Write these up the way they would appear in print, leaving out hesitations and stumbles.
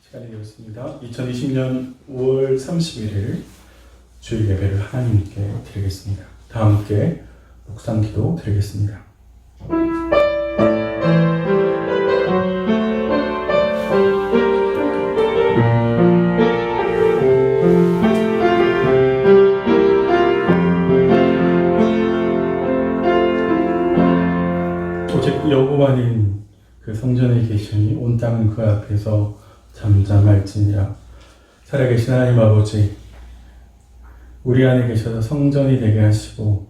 시간이 되었습니다. 2020년 5월 31일 주일 예배를 하나님께 드리겠습니다. 다 함께 묵상 기도 드리겠습니다. 오직 여호와는 그 성전에 계시니 온 땅은 그 앞에서 잠잠할지니라. 살아계신 하나님 아버지, 우리 안에 계셔서 성전이 되게 하시고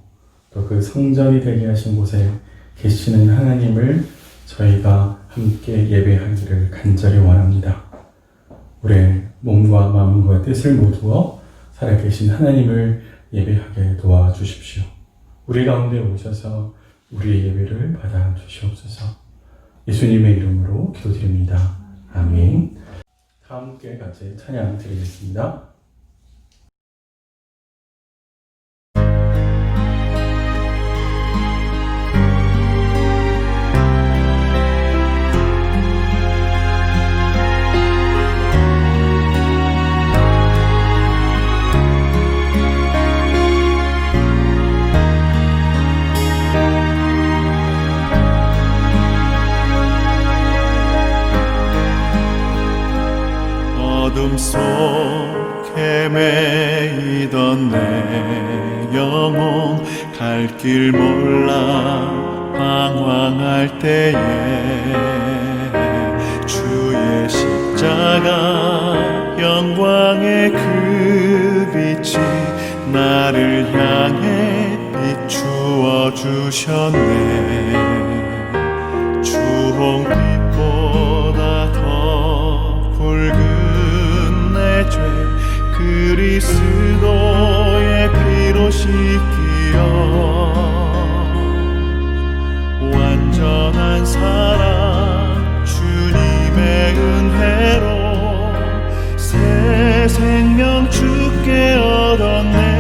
또 그 성전이 되게 하신 곳에 계시는 하나님을 저희가 함께 예배하기를 간절히 원합니다. 우리의 몸과 마음과 뜻을 모두어 살아계신 하나님을 예배하게 도와주십시오. 우리 가운데 오셔서 우리의 예배를 받아 주시옵소서. 예수님의 이름으로 기도드립니다. 아멘. 다 함께 같이 찬양 드리겠습니다. 어둠 속 헤매이던 내 영혼 갈 길 몰라 방황할 때에 주의 십자가 영광의 그 빛이 나를 향해 비추어 주셨네. 주홍빛보다 더 붉은 죄 그리스도의 피로 씻기어 완전한 사랑 주님의 은혜로 새 생명 주께 얻었네.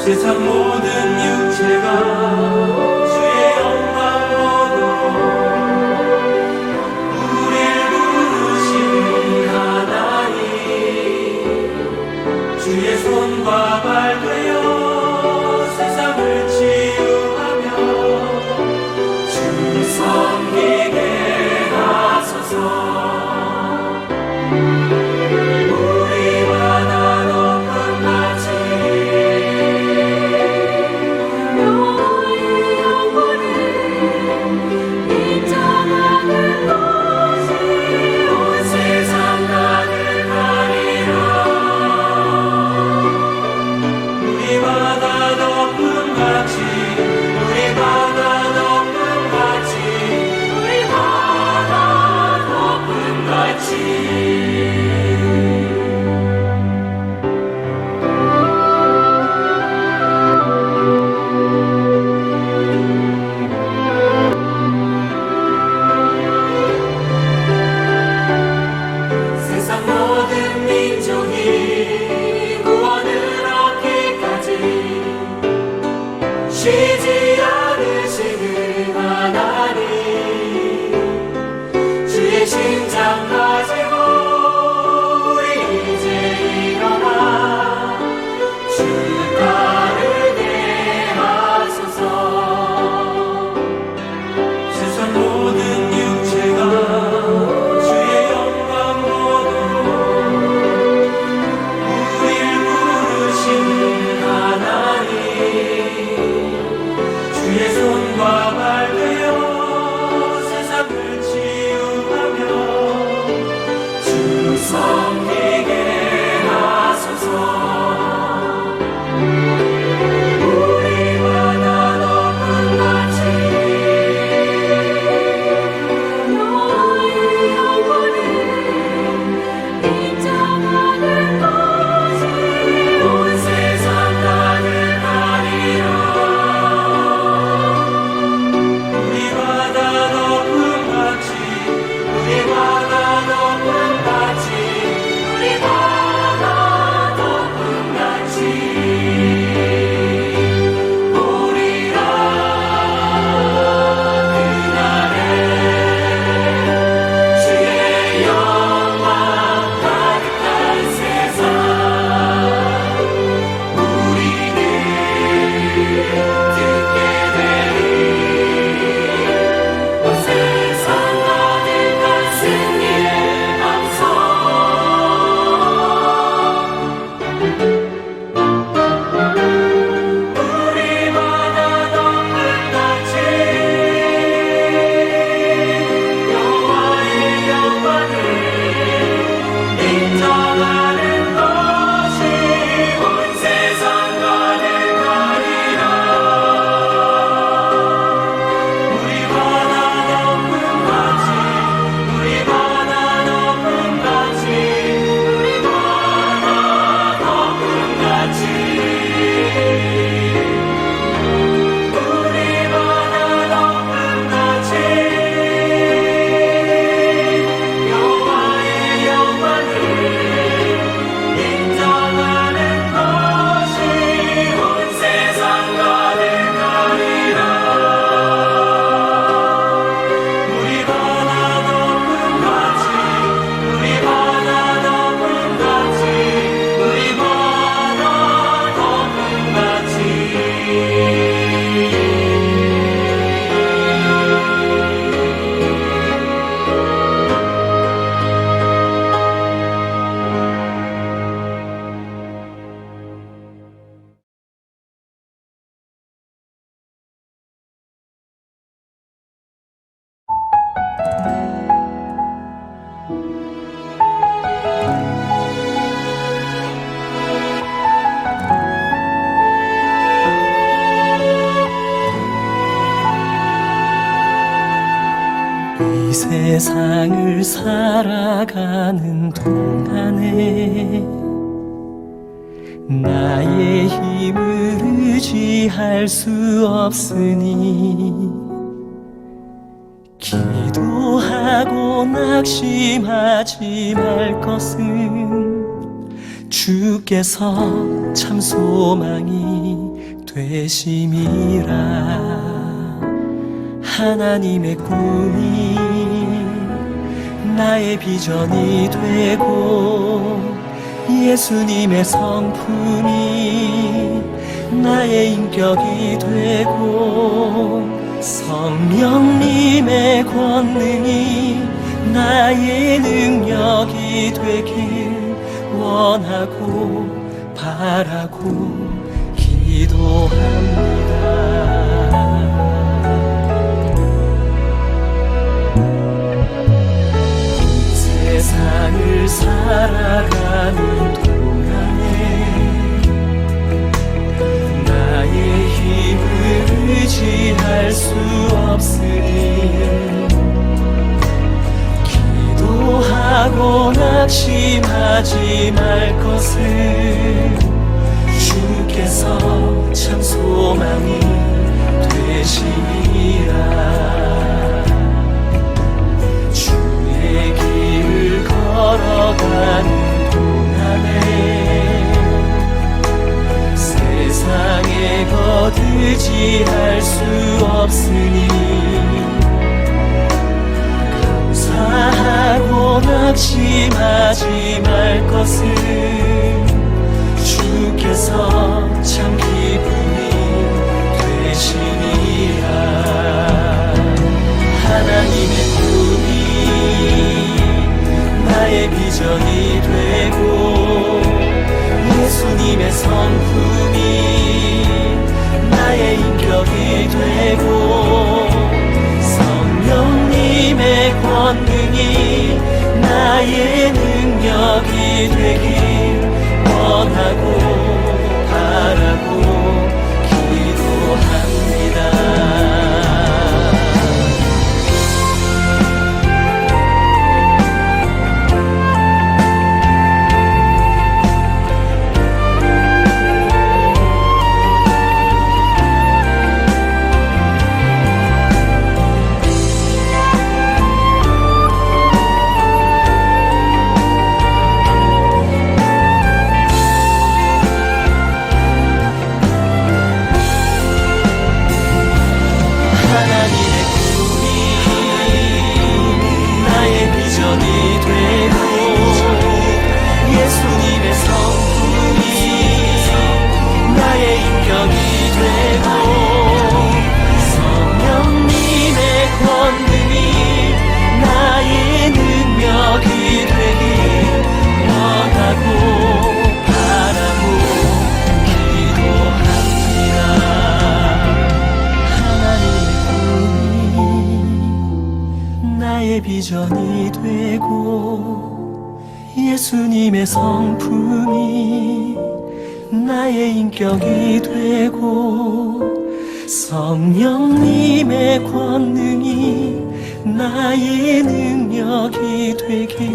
세상 모든 육체가 주의 영광으로 우릴 부르시는 하나님, 주의 손과 발 되어 세상을 치유하며 주를 섬기게 하소서. 우리 바다 높은 가치 너의 영광을 인정하는 것이 온 세상 가득하리라. 우리 바다 높은 가치 우리 바다 높은 가치 우리 바다 높은 가치. 세상 모든 민족이 구원을 얻기까지 쉬지 않으시는 하나님, 주의 심장 가지고 우리 이제 일어나 주를 따르게 하소서. 세상 모든 육체가 주의 영광으로 우릴 부르시는 하나님, 주의 손과 발 되어 세상을 치유하며 주를 섬기게 하소서. 우리 바다 높은 가치 너의 영광을 인정하는 것이 온 세상 가득하리라. 우리 바다 높은 가치 우리 바다 높은 가치 우리 바다 높은 가치 보리라. 그날에 주의 영광 가득한 세상 우리는 듣게 되리. 온 세상 가득한 승리의 함성. 우리 바다 높은 가치 여호와의 영광을 인정하는 것이 온 세상 가득하리라. 우리 바다 높은 가치 우리 바다 높은 가치 우리 바다 높은 가치 우리 바다 높은 가치 여호와의 영광을 인정하는 것이 온 세상 가득하리라. 우리 바다 높은 가치 우리 바다 높은 가치 우리 바다 높은 가치. 이 세상을 살아가는 동안에 나의 힘을 의지할 수 없으니 기도하고 낙심하지 말 것은 주께서 참 소망이 되심이라. 하나님의 꿈이 나의 비전이 되고 예수님의 성품이 나의 인격이 되고 성령님의 권능이 나의 능력이 되길 원하고 바라고 기도합니다. 세상을 살아가는 동안에 나의 힘을 의지할 수 없으니 기도하고 낙심하지 말 것을 주께서 참 소망이 되시리라. 주의 길을 걸어가는 동안에 세상에 거두지할 수 없으니 감사하고 낙심하지 말 것을 주께서 참 기쁨이 되시니라. 하나님의 꿈이 나의 비전이 되고 예수님의 성품이 나의 인격이 되고 성령님의 권능이 나의 능력이 되길 원하고 바라고 기도합니다. 비전이 되고 예수님의 성품이 나의 인격이 되고 성령님의 권능이 나의 능력이 되길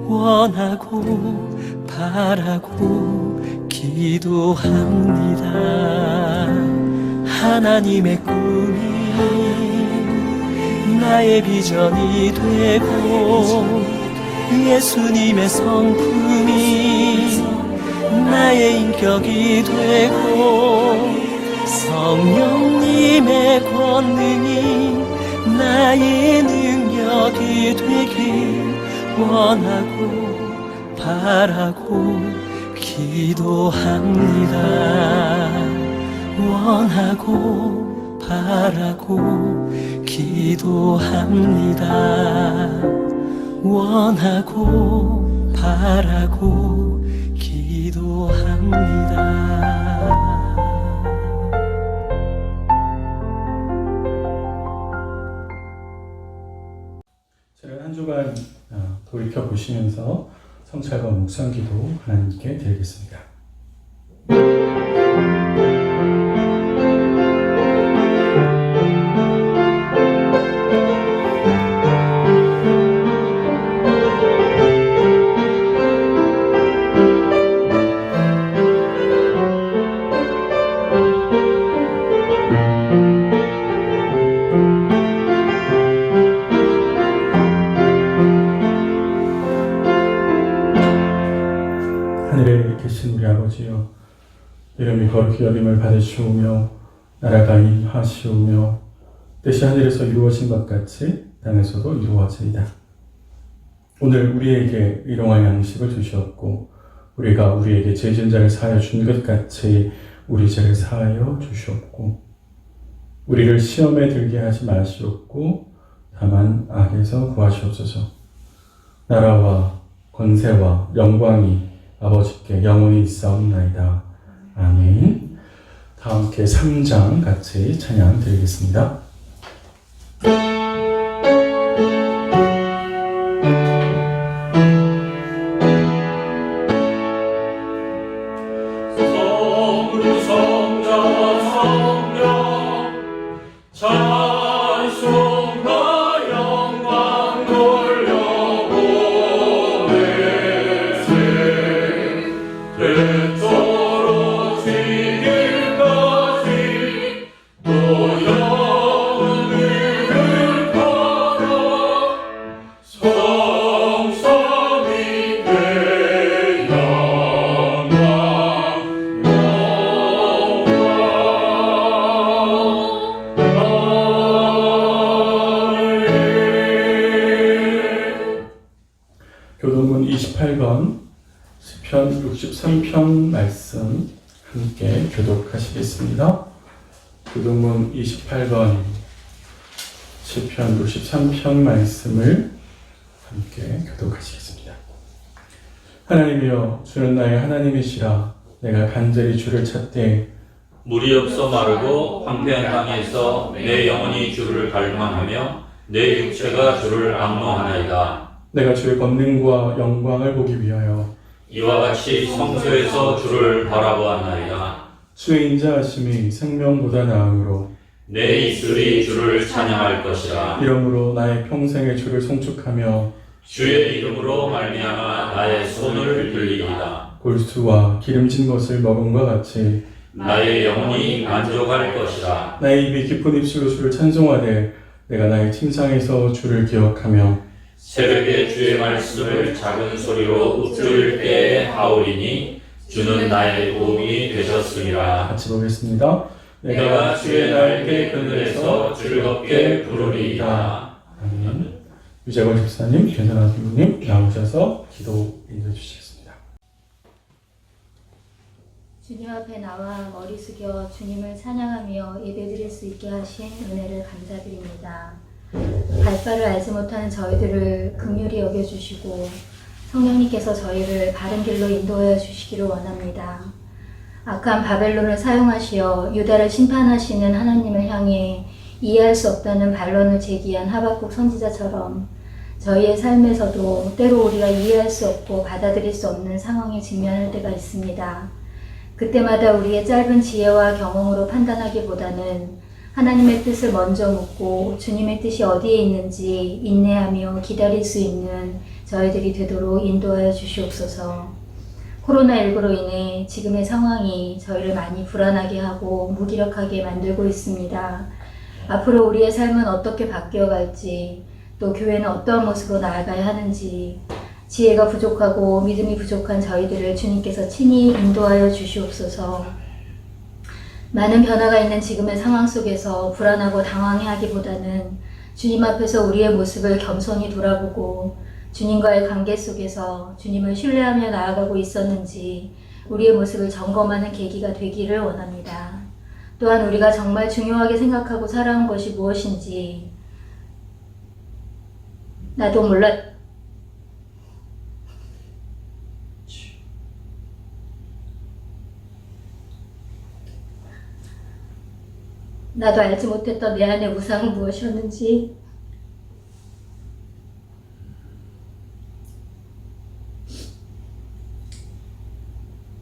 원하고 바라고 기도합니다. 하나님의 꿈이 나의 비전이 되고 예수님의 성품이 나의 인격이 되고 성령님의 권능이 나의 능력이 되길 원하고 바라고 기도합니다. 원하고 바라고 기도합니다. 원하고 바라고 기도합니다. 저는 한 주간 돌이켜 보시면서 성찰과 묵상기도 하나님께 드리겠습니다. 하늘에 계신 우리 아버지여, 이름이 거룩히 여김을 받으시오며 나라가 임하시오며 뜻이 하늘에서 이루어진 것 같이 땅에서도 이루어지이다. 오늘 우리에게 일용할 양식을 주시었고 우리가 우리에게 죄 지은 자를 사하여 준 것 같이 우리 죄를 사하여 주시옵고 우리를 시험에 들게 하지 마시옵고 다만 악에서 구하시옵소서. 나라와 권세와 영광이 아버지께 영원히 있사옵나이다. 아멘. 다 함께 3장 같이 찬양 드리겠습니다. 성부 성자 성령 찬송과 영광 돌려보내세 대처로 지금까지 또 영원을 걸어 성삼위 되 교동문 28번 시편 63편 말씀 함께 교독하시겠습니다. 교동문 28번 시편 63편 말씀을 함께 교독하시겠습니다. 하나님이여 주는 나의 하나님이시라. 내가 간절히 주를 찾되 물이 없어 마르고 황폐한 땅에서 내 영혼이 주를 갈망하며 내 육체가 주를 악모하나이다. 내가 주의 권능과 영광을 보기 위하여 이와 같이 성소에서 주를 바라보았나이다. 주의 인자하심이 생명보다 나음으로 내 입술이 주를 찬양할 것이라. 이러므로 나의 평생에 주를 송축하며 주의 이름으로 말미암아 나의 손을 들리리이다. 골수와 기름진 것을 먹음과 같이 나의 영혼이 만족할 것이라. 나의 입이 깊은 입술로 주를 찬송하되 내가 나의 침상에서 주를 기억하며 새벽에 주의 말씀을 작은 소리로 읊조릴 때에 하오리니 주는 나의 도움이 되셨음이라. 같이 보겠습니다. 내가 주의 날개 그늘에서 즐겁게 부르리이다. 아멘. 유재권 집사님, 변선아 부모님 나오셔서 기도 인도해 주시겠습니다. 주님 앞에 나와 머리 숙여 주님을 찬양하며 예배드릴 수 있게 하신 은혜를 감사드립니다. 발바를 알지 못하는 저희들을 긍휼히 여겨주시고 성령님께서 저희를 바른 길로 인도하여 주시기를 원합니다. 악한 바벨론을 사용하시어 유다를 심판하시는 하나님을 향해 이해할 수 없다는 반론을 제기한 하박국 선지자처럼 저희의 삶에서도 때로 우리가 이해할 수 없고 받아들일 수 없는 상황에 직면할 때가 있습니다. 그때마다 우리의 짧은 지혜와 경험으로 판단하기보다는 하나님의 뜻을 먼저 묻고 주님의 뜻이 어디에 있는지 인내하며 기다릴 수 있는 저희들이 되도록 인도하여 주시옵소서. 코로나19로 인해 지금의 상황이 저희를 많이 불안하게 하고 무기력하게 만들고 있습니다. 앞으로 우리의 삶은 어떻게 바뀌어갈지, 또 교회는 어떠한 모습으로 나아가야 하는지, 지혜가 부족하고 믿음이 부족한 저희들을 주님께서 친히 인도하여 주시옵소서. 많은 변화가 있는 지금의 상황 속에서 불안하고 당황해하기보다는 주님 앞에서 우리의 모습을 겸손히 돌아보고 주님과의 관계 속에서 주님을 신뢰하며 나아가고 있었는지 우리의 모습을 점검하는 계기가 되기를 원합니다. 또한 우리가 정말 중요하게 생각하고 살아온 것이 무엇인지 나도 알지 못했던 내 안의 우상은 무엇이었는지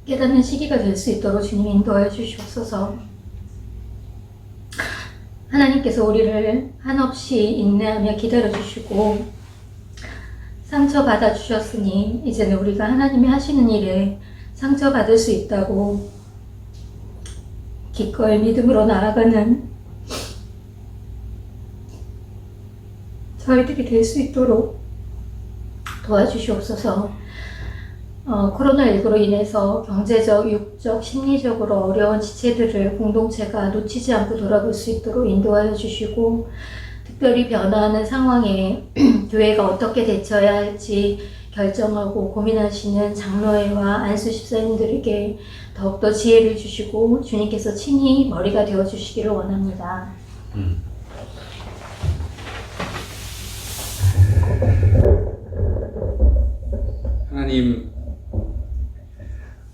깨닫는 시기가 될 수 있도록 주님 인도하여 주시옵소서. 하나님께서 우리를 한없이 인내하며 기다려 주시고 상처받아 주셨으니 이제는 우리가 하나님이 하시는 일에 상처받을 수 있다고 기꺼이 믿음으로 나아가는 저희들이 될 수 있도록 도와주시옵소서. 코로나19로 인해서 경제적, 육적, 심리적으로 어려운 지체들을 공동체가 놓치지 않고 돌아볼 수 있도록 인도하여 주시고, 특별히 변화하는 상황에 교회가 어떻게 대처해야 할지 결정하고 고민하시는 장로회와 안수 집사님들에게 더욱더 지혜를 주시고 주님께서 친히 머리가 되어 주시기를 원합니다. 하나님,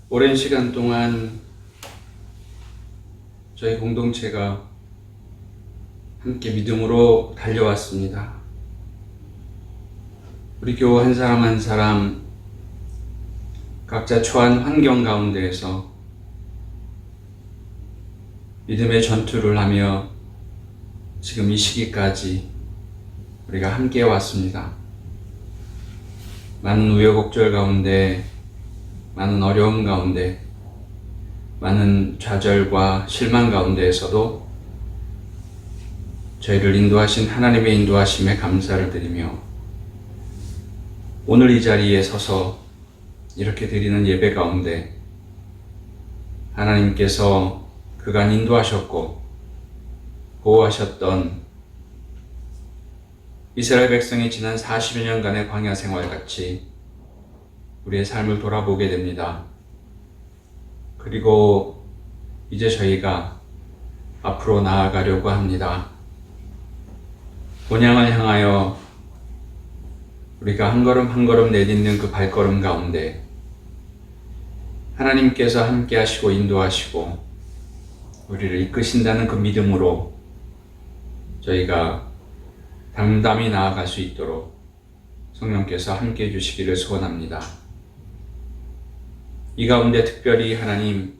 오랜 시간 동안 저희 공동체가 함께 믿음으로 달려왔습니다. 우리 교우 한 사람 한 사람 각자 처한 환경 가운데에서 믿음의 전투를 하며 지금 이 시기까지 우리가 함께 왔습니다. 많은 우여곡절 가운데, 많은 어려움 가운데, 많은 좌절과 실망 가운데에서도 저희를 인도하신 하나님의 인도하심에 감사를 드리며 오늘 이 자리에 서서 이렇게 드리는 예배 가운데 하나님께서 그간 인도하셨고 보호하셨던 이스라엘 백성이 지난 40여 년간의 광야 생활같이 우리의 삶을 돌아보게 됩니다. 그리고 이제 저희가 앞으로 나아가려고 합니다. 본향을 향하여 우리가 한 걸음 한 걸음 내딛는 그 발걸음 가운데 하나님께서 함께 하시고 인도하시고 우리를 이끄신다는 그 믿음으로 저희가 담담히 나아갈 수 있도록 성령께서 함께 해주시기를 소원합니다. 이 가운데 특별히 하나님,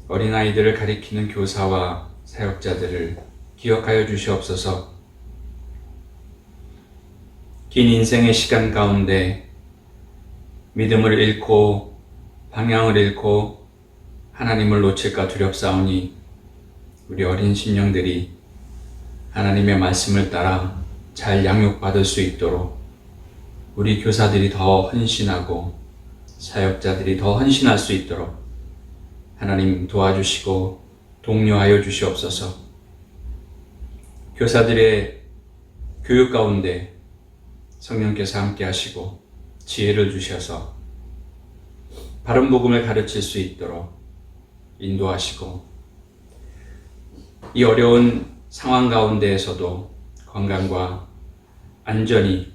어린아이들을 가리키는 교사와 사역자들을 기억하여 주시옵소서. 긴 인생의 시간 가운데 믿음을 잃고 방향을 잃고 하나님을 놓칠까 두렵사오니 우리 어린 심령들이 하나님의 말씀을 따라 잘 양육받을 수 있도록 우리 교사들이 더 헌신하고 사역자들이 더 헌신할 수 있도록 하나님 도와주시고 독려하여 주시옵소서. 교사들의 교육 가운데 성령께서 함께 하시고 지혜를 주셔서 바른 복음을 가르칠 수 있도록 인도하시고 이 어려운 상황 가운데에서도 건강과 안전이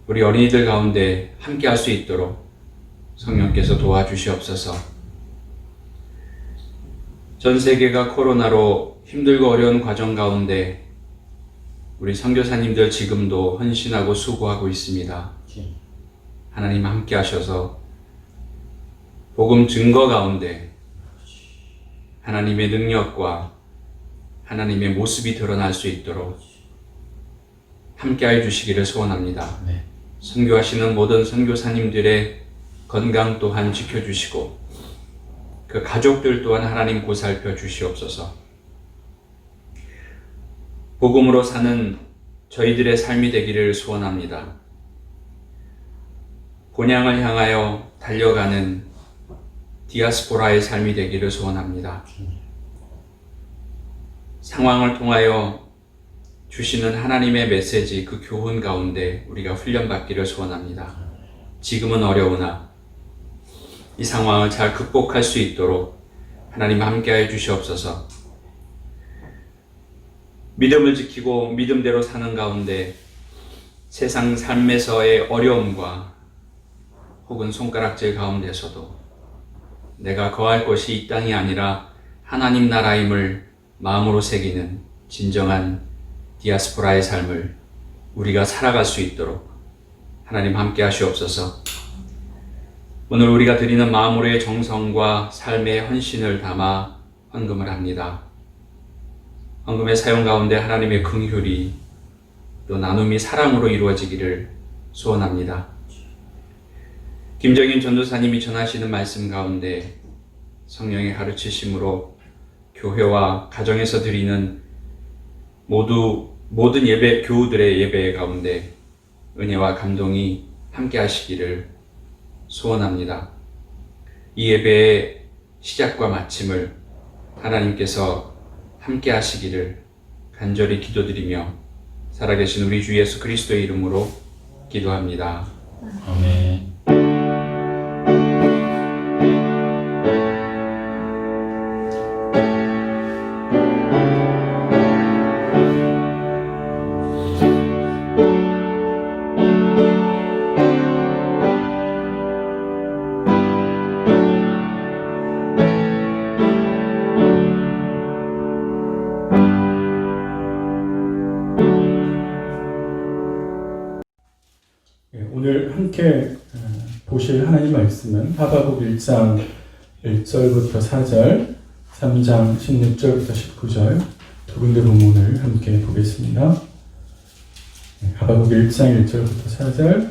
우리 어린이들 가운데 함께 할 수 있도록 성령께서 도와주시옵소서. 전 세계가 코로나로 힘들고 어려운 과정 가운데 우리 선교사님들 지금도 헌신하고 수고하고 있습니다. 하나님 함께 하셔서 복음 증거 가운데 하나님의 능력과 하나님의 모습이 드러날 수 있도록 함께해 주시기를 소원합니다. 선교하시는 모든 선교사님들의 건강 또한 지켜주시고 그 가족들 또한 하나님 보살펴 주시옵소서. 복음으로 사는 저희들의 삶이 되기를 소원합니다. 본향을 향하여 달려가는 디아스포라의 삶이 되기를 소원합니다. 상황을 통하여 주시는 하나님의 메시지, 그 교훈 가운데 우리가 훈련받기를 소원합니다. 지금은 어려우나 이 상황을 잘 극복할 수 있도록 하나님 함께하여 주시옵소서. 믿음을 지키고 믿음대로 사는 가운데 세상 삶에서의 어려움과 혹은 손가락질 가운데서도 내가 거할 곳이 이 땅이 아니라 하나님 나라임을 마음으로 새기는 진정한 디아스포라의 삶을 우리가 살아갈 수 있도록 하나님 함께 하시옵소서. 오늘 우리가 드리는 마음으로의 정성과 삶의 헌신을 담아 헌금을 합니다. 헌금의 사용 가운데 하나님의 긍휼이 또 나눔이 사랑으로 이루어지기를 소원합니다. 김정인 전도사님이 전하시는 말씀 가운데 성령의 가르치심으로 교회와 가정에서 드리는 모든 예배, 교우들의 예배 가운데 은혜와 감동이 함께 하시기를 소원합니다. 이 예배의 시작과 마침을 하나님께서 함께 하시기를 간절히 기도드리며 살아계신 우리 주 예수 그리스도의 이름으로 기도합니다. 아멘. 오늘 함께 보실 하나님 말씀은 하바국 1장 1절부터 4절, 3장 16절부터 19절 두 군데 본문을 함께 보겠습니다. 하바국 1장 1절부터 4절,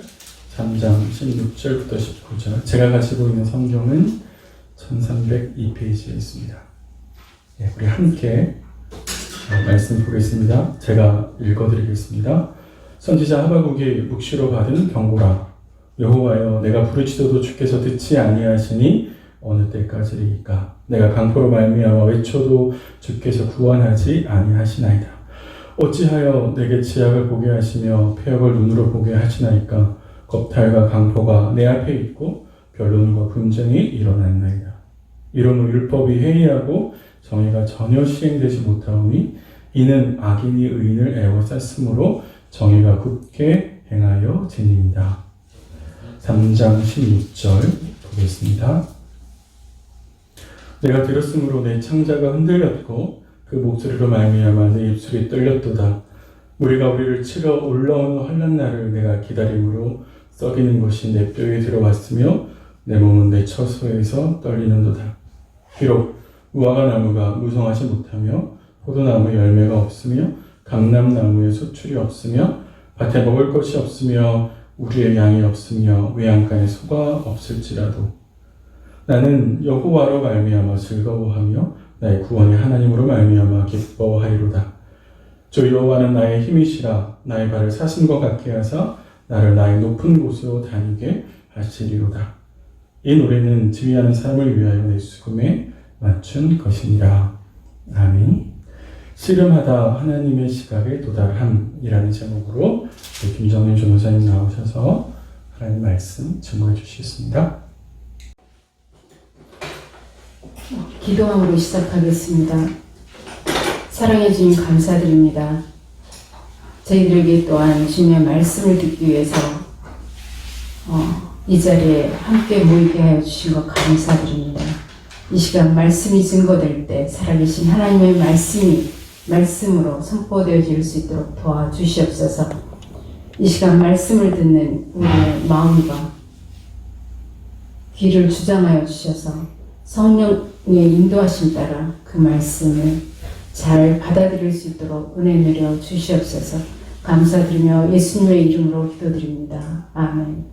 3장 16절부터 19절. 제가 가지고 있는 성경은 1302페이지에 있습니다. 우리 함께 말씀 보겠습니다. 제가 읽어드리겠습니다. 선지자 하바국이 묵시로 받은 경고라. 여호와여, 내가 부르짖어도 주께서 듣지 아니하시니 어느 때까지리이까? 내가 강포로 말미암아 외쳐도 주께서 구원하지 아니하시나이다. 어찌하여 내게 지약을 보게 하시며 폐역을 눈으로 보게 하시나이까? 겁탈과 강포가 내 앞에 있고 변론과 분쟁이 일어났나이다. 이러므로 율법이 해이하고 정의가 전혀 시행되지 못하오니 이는 악인이 의인을 애워쌌으므로 정의가 굳게 행하여 지닙니다. 3장 16절 보겠습니다. 내가 들었으므로 내 창자가 흔들렸고 그 목소리로 말미암아 내 입술이 떨렸도다. 무리가 우리를 치러 올라오는 환난 날을 내가 기다림으로 썩이는 것이 내 뼈에 들어왔으며 내 몸은 내 처소에서 떨리는도다. 비록 무화과 나무가 무성하지 못하며 포도나무 열매가 없으며 감람나무에 소출이 없으며 밭에 먹을 것이 없으며 우리의 양이 없으며 외양간에 소가 없을지라도 나는 여호와로 말미암아 즐거워하며 나의 구원의 하나님으로 말미암아 기뻐하리로다. 주 여호와는 나의 힘이시라. 나의 발을 사슴과 같게 하사 나를 나의 높은 곳으로 다니게 하시리로다. 이 노래는 지휘하는 사람을 위하여 내 수금에 맞춘 것이니라. 아멘. 씨름하다 하나님의 시각에 도달함이라는 제목으로 김정민 전도사님 나오셔서 하나님 말씀 증거해 주시겠습니다. 기도함으로 시작하겠습니다. 사랑해 주님 감사드립니다. 저희들에게 또한 주님의 말씀을 듣기 위해서 이 자리에 함께 모이게 하여 주신 것 감사드립니다. 이 시간 말씀이 증거될 때 살아계신 하나님의 말씀으로 선포되어질 수 있도록 도와주시옵소서. 이 시간 말씀을 듣는 우리의 마음과 귀를 주장하여 주셔서 성령의 인도하심 따라 그 말씀을 잘 받아들일 수 있도록 은혜 내려 주시옵소서. 감사드리며 예수님의 이름으로 기도드립니다. 아멘.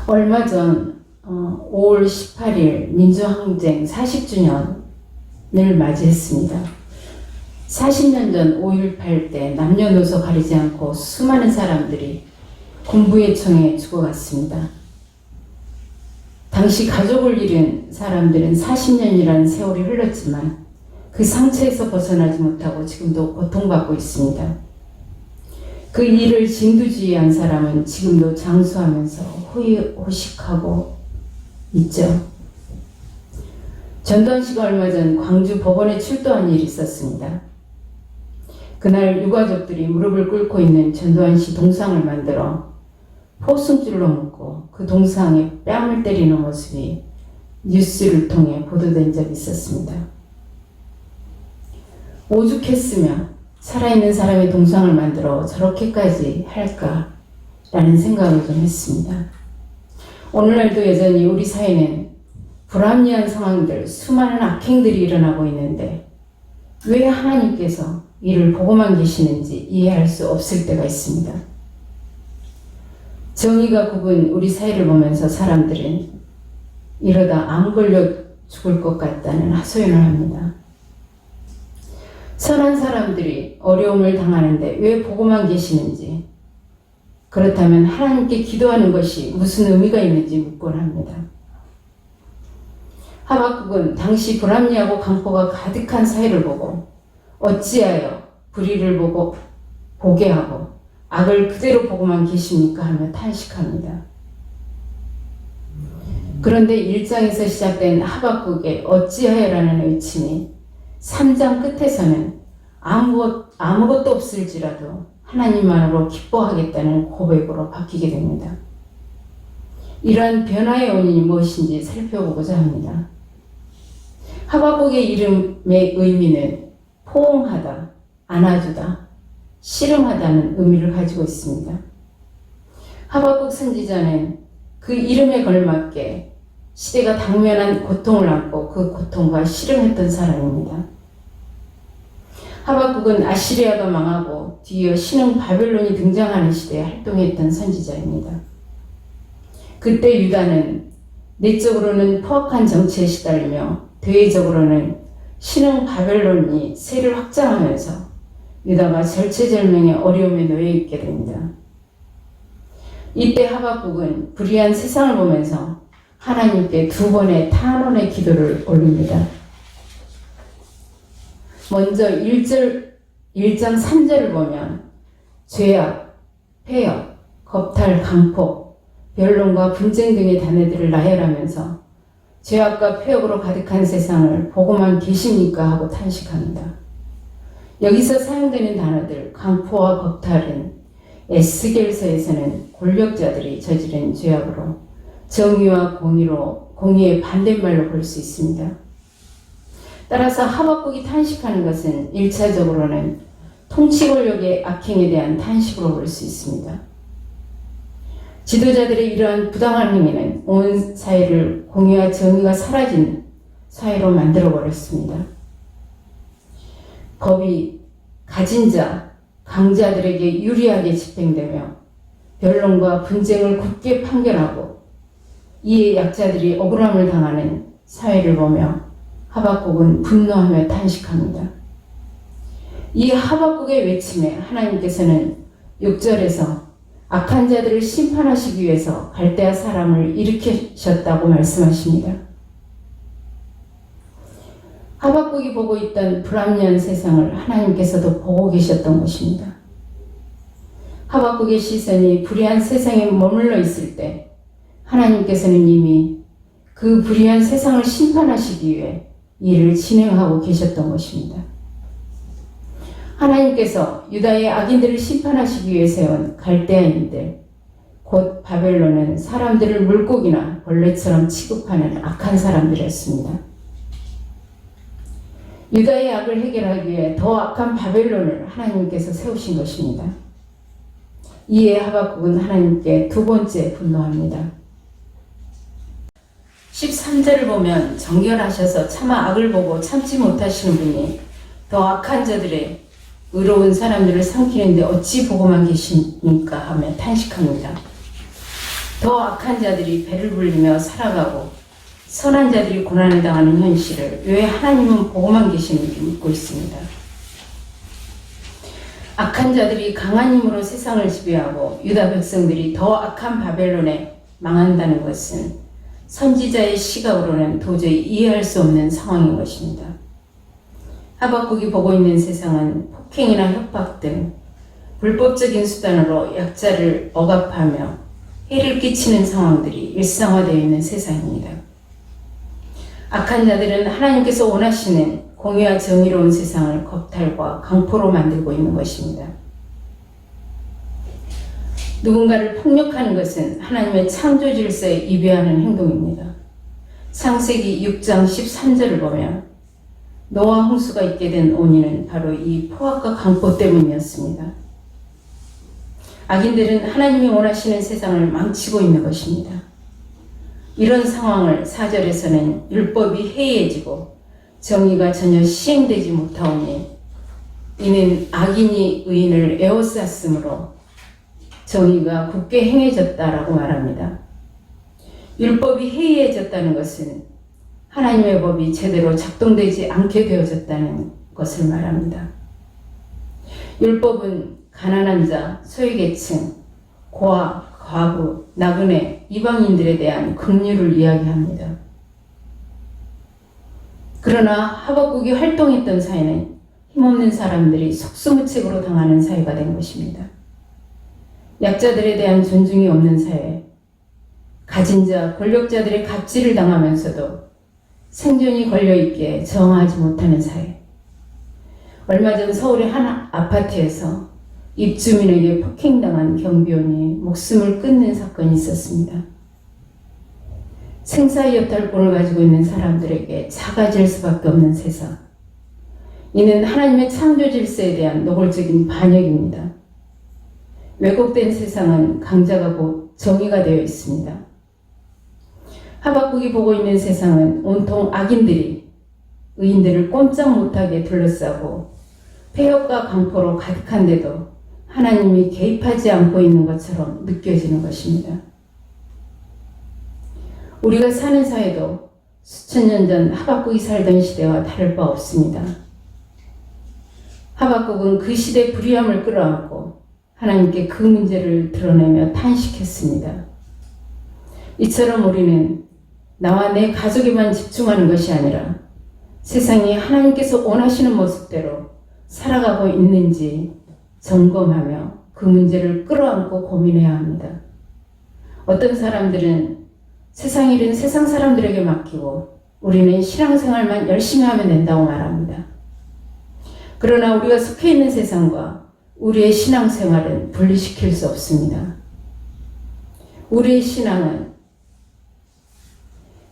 얼마 전 5월 18일 민주항쟁 40주년을 맞이했습니다. 40년 전 5.18 때 남녀노소 가리지 않고 수많은 사람들이 군부의 총에 죽어갔습니다. 당시 가족을 잃은 사람들은 40년이라는 세월이 흘렀지만 그 상처에서 벗어나지 못하고 지금도 고통받고 있습니다. 그 일을 진두지휘한 사람은 지금도 장수하면서 호의호식하고 있죠. 전두환 씨가 얼마 전 광주 법원에 출두한 일이 있었습니다. 그날 유가족들이 무릎을 꿇고 있는 전두환 씨 동상을 만들어 포승줄로 묶고 그 동상에 뺨을 때리는 모습이 뉴스를 통해 보도된 적이 있었습니다. 오죽했으면 살아있는 사람의 동상을 만들어 저렇게까지 할까라는 생각을 좀 했습니다. 오늘날도 여전히 우리 사회는 불합리한 상황들, 수많은 악행들이 일어나고 있는데 왜 하나님께서 이를 보고만 계시는지 이해할 수 없을 때가 있습니다. 정의가 굽은 우리 사회를 보면서 사람들은 이러다 암 걸려 죽을 것 같다는 하소연을 합니다. 선한 사람들이 어려움을 당하는데 왜 보고만 계시는지 그렇다면 하나님께 기도하는 것이 무슨 의미가 있는지 묻곤 합니다. 하박국은 당시 불합리하고 강포가 가득한 사회를 보고 어찌하여 불의를 보게 하고 악을 그대로 보고만 계십니까 하며 탄식합니다. 그런데 1장에서 시작된 하박국의 어찌하여라는 의침이 3장 끝에서는 아무것도 없을지라도 하나님만으로 기뻐하겠다는 고백으로 바뀌게 됩니다. 이러한 변화의 원인이 무엇인지 살펴보고자 합니다. 하박국의 이름의 의미는 포옹하다, 안아주다, 씨름하다는 의미를 가지고 있습니다. 하박국 선지자는 그 이름에 걸맞게 시대가 당면한 고통을 안고 그 고통과 씨름했던 사람입니다. 하박국은 아시리아가 망하고 뒤이어 신흥 바벨론이 등장하는 시대에 활동했던 선지자입니다. 그때 유다는 내적으로는 포악한 정치에 시달리며 대외적으로는 신흥 바벨론이 세를 확장하면서 유다가 절체절명의 어려움에 놓여 있게 됩니다. 이때 하박국은 불의한 세상을 보면서 하나님께 2번의 탄원의 기도를 올립니다. 먼저 1장 3절을 보면 죄악, 폐역, 겁탈, 강포, 변론과 분쟁 등의 단어들을 나열하면서 죄악과 폐역으로 가득한 세상을 보고만 계십니까 하고 탄식합니다. 여기서 사용되는 단어들 강포와 겁탈은 에스겔서에서는 권력자들이 저지른 죄악으로 정의와 공의의 반대말로 볼 수 있습니다. 따라서 하박국이 탄식하는 것은 1차적으로는 통치 권력의 악행에 대한 탄식으로 볼 수 있습니다. 지도자들의 이러한 부당한 행위는 온 사회를 공의와 정의가 사라진 사회로 만들어버렸습니다. 법이 가진 자, 강자들에게 유리하게 집행되며 변론과 분쟁을 굳게 판결하고 이에 약자들이 억울함을 당하는 사회를 보며 하박국은 분노하며 탄식합니다. 이 하박국의 외침에 하나님께서는 6절에서 악한 자들을 심판하시기 위해서 갈대아 사람을 일으키셨다고 말씀하십니다. 하박국이 보고 있던 불합리한 세상을 하나님께서도 보고 계셨던 것입니다. 하박국의 시선이 불의한 세상에 머물러 있을 때 하나님께서는 이미 그 불의한 세상을 심판하시기 위해 일을 진행하고 계셨던 것입니다. 하나님께서 유다의 악인들을 심판하시기 위해 세운 갈대아인들, 곧 바벨론은 사람들을 물고기나 벌레처럼 취급하는 악한 사람들이었습니다. 유다의 악을 해결하기 위해 더 악한 바벨론을 하나님께서 세우신 것입니다. 이에 하박국은 하나님께 2번째 분노합니다. 13절을 보면 정결하셔서 차마 악을 보고 참지 못하시는 분이 더 악한 자들의 의로운 사람들을 삼키는데 어찌 보고만 계십니까 하며 탄식합니다. 더 악한 자들이 배를 불리며 살아가고 선한 자들이 고난을 당하는 현실을 왜 하나님은 보고만 계시는지 묻고 있습니다. 악한 자들이 강한 힘으로 세상을 지배하고 유다 백성들이 더 악한 바벨론에 망한다는 것은 선지자의 시각으로는 도저히 이해할 수 없는 상황인 것입니다. 하박국이 보고 있는 세상은 폭행이나 협박 등 불법적인 수단으로 약자를 억압하며 해를 끼치는 상황들이 일상화되어 있는 세상입니다. 악한 자들은 하나님께서 원하시는 공의와 정의로운 세상을 겁탈과 강포로 만들고 있는 것입니다. 누군가를 폭력하는 것은 하나님의 창조 질서에 위배하는 행동입니다. 창세기 6장 13절을 보면 노아 홍수가 있게 된 원인은 바로 이 포악과 강포 때문이었습니다. 악인들은 하나님이 원하시는 세상을 망치고 있는 것입니다. 이런 상황을 4절에서는 율법이 해이해지고 정의가 전혀 시행되지 못하오니 이는 악인이 의인을 에워쌌으므로 정의가 굳게 행해졌다라고 말합니다. 율법이 해이해졌다는 것은 하나님의 법이 제대로 작동되지 않게 되어졌다는 것을 말합니다. 율법은 가난한 자, 소외계층, 고아, 과부, 나그네, 이방인들에 대한 긍휼을 이야기합니다. 그러나 하박국이 활동했던 사회는 힘없는 사람들이 속수무책으로 당하는 사회가 된 것입니다. 약자들에 대한 존중이 없는 사회, 가진 자, 권력자들의 갑질을 당하면서도 생존이 걸려있기에 저항하지 못하는 사회. 얼마 전 서울의 한 아파트에서 입주민에게 폭행당한 경비원이 목숨을 끊는 사건이 있었습니다. 생사이여탈권을 가지고 있는 사람들에게 작아질 수밖에 없는 세상. 이는 하나님의 창조 질서에 대한 노골적인 반역입니다. 왜곡된 세상은 강자가 곧 정의가 되어 있습니다. 하박국이 보고 있는 세상은 온통 악인들이 의인들을 꼼짝 못하게 둘러싸고 폐역과 강포로 가득한데도 하나님이 개입하지 않고 있는 것처럼 느껴지는 것입니다. 우리가 사는 사회도 수천 년 전 하박국이 살던 시대와 다를 바 없습니다. 하박국은 그 시대의 불의함을 끌어안고 하나님께 그 문제를 드러내며 탄식했습니다. 이처럼 우리는 나와 내 가족에만 집중하는 것이 아니라 세상이 하나님께서 원하시는 모습대로 살아가고 있는지 점검하며 그 문제를 끌어안고 고민해야 합니다. 어떤 사람들은 세상 일은 세상 사람들에게 맡기고 우리는 신앙생활만 열심히 하면 된다고 말합니다. 그러나 우리가 속해 있는 세상과 우리의 신앙생활은 분리시킬 수 없습니다. 우리의 신앙은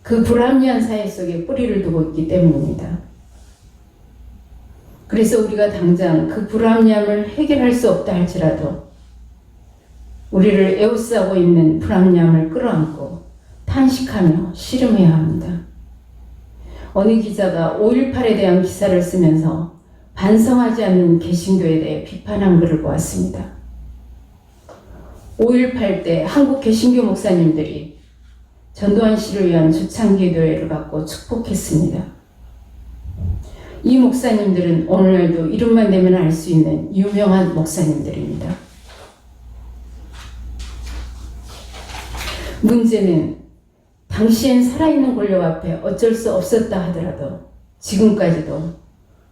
그 불합리한 사회 속에 뿌리를 두고 있기 때문입니다. 그래서 우리가 당장 그 불합리함을 해결할 수 없다 할지라도 우리를 에워싸고 있는 불합리함을 끌어안고 탄식하며 씨름해야 합니다. 어느 기자가 5.18에 대한 기사를 쓰면서 반성하지 않는 개신교에 대해 비판한 글을 보았습니다. 5.18 때 한국 개신교 목사님들이 전두환 씨를 위한 주창기도회를 갖고 축복했습니다. 이 목사님들은 오늘날도 이름만 대면 알 수 있는 유명한 목사님들입니다. 문제는 당시엔 살아있는 권력 앞에 어쩔 수 없었다 하더라도 지금까지도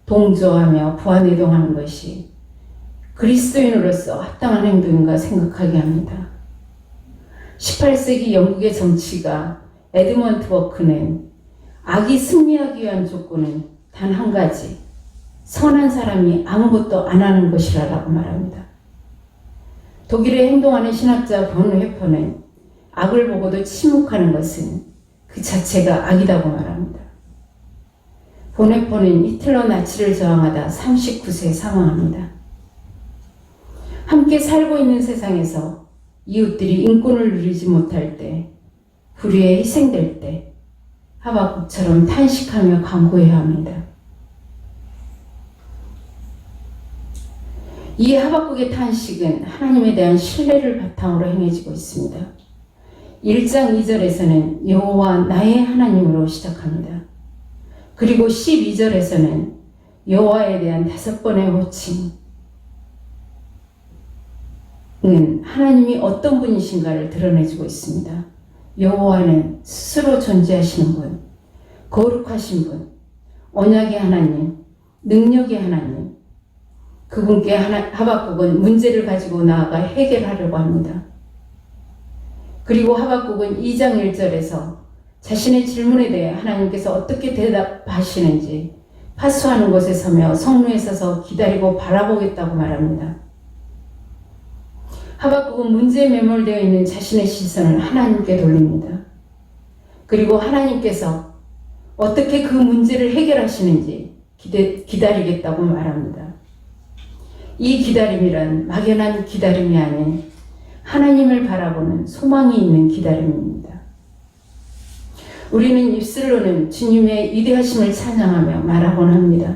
동조하며 부안해동하는 것이 그리스도인으로서 합당한 행동인가 생각하게 합니다. 18세기 영국의 정치가 에드먼드 버크는 악이 승리하기 위한 조건은 단 한 가지, 선한 사람이 아무것도 안 하는 것이라고 말합니다. 독일에 행동하는 신학자 본 회퍼는 악을 보고도 침묵하는 것은 그 자체가 악이라고 말합니다. 본 회퍼는 히틀러 나치를 저항하다 39세에 사망합니다. 함께 살고 있는 세상에서 이웃들이 인권을 누리지 못할 때, 불의에 희생될 때 하박국처럼 탄식하며 간구해야 합니다. 이 하박국의 탄식은 하나님에 대한 신뢰를 바탕으로 행해지고 있습니다. 1장 2절에서는 여호와 나의 하나님으로 시작합니다. 그리고 12절에서는 여호와에 대한 5번의 호칭은 하나님이 어떤 분이신가를 드러내주고 있습니다. 여호와는 스스로 존재하시는 분, 거룩하신 분, 언약의 하나님, 능력의 하나님, 그분께 하박국은 문제를 가지고 나아가 해결하려고 합니다. 그리고 하박국은 2장 1절에서 자신의 질문에 대해 하나님께서 어떻게 대답하시는지 파수하는 곳에 서며 성루에 서서 기다리고 바라보겠다고 말합니다. 하박국은 문제에 매몰되어 있는 자신의 시선을 하나님께 돌립니다. 그리고 하나님께서 어떻게 그 문제를 해결하시는지 기다리겠다고 말합니다. 이 기다림이란 막연한 기다림이 아닌 하나님을 바라보는 소망이 있는 기다림입니다. 우리는 입술로는 주님의 위대하심을 찬양하며 말하곤 합니다.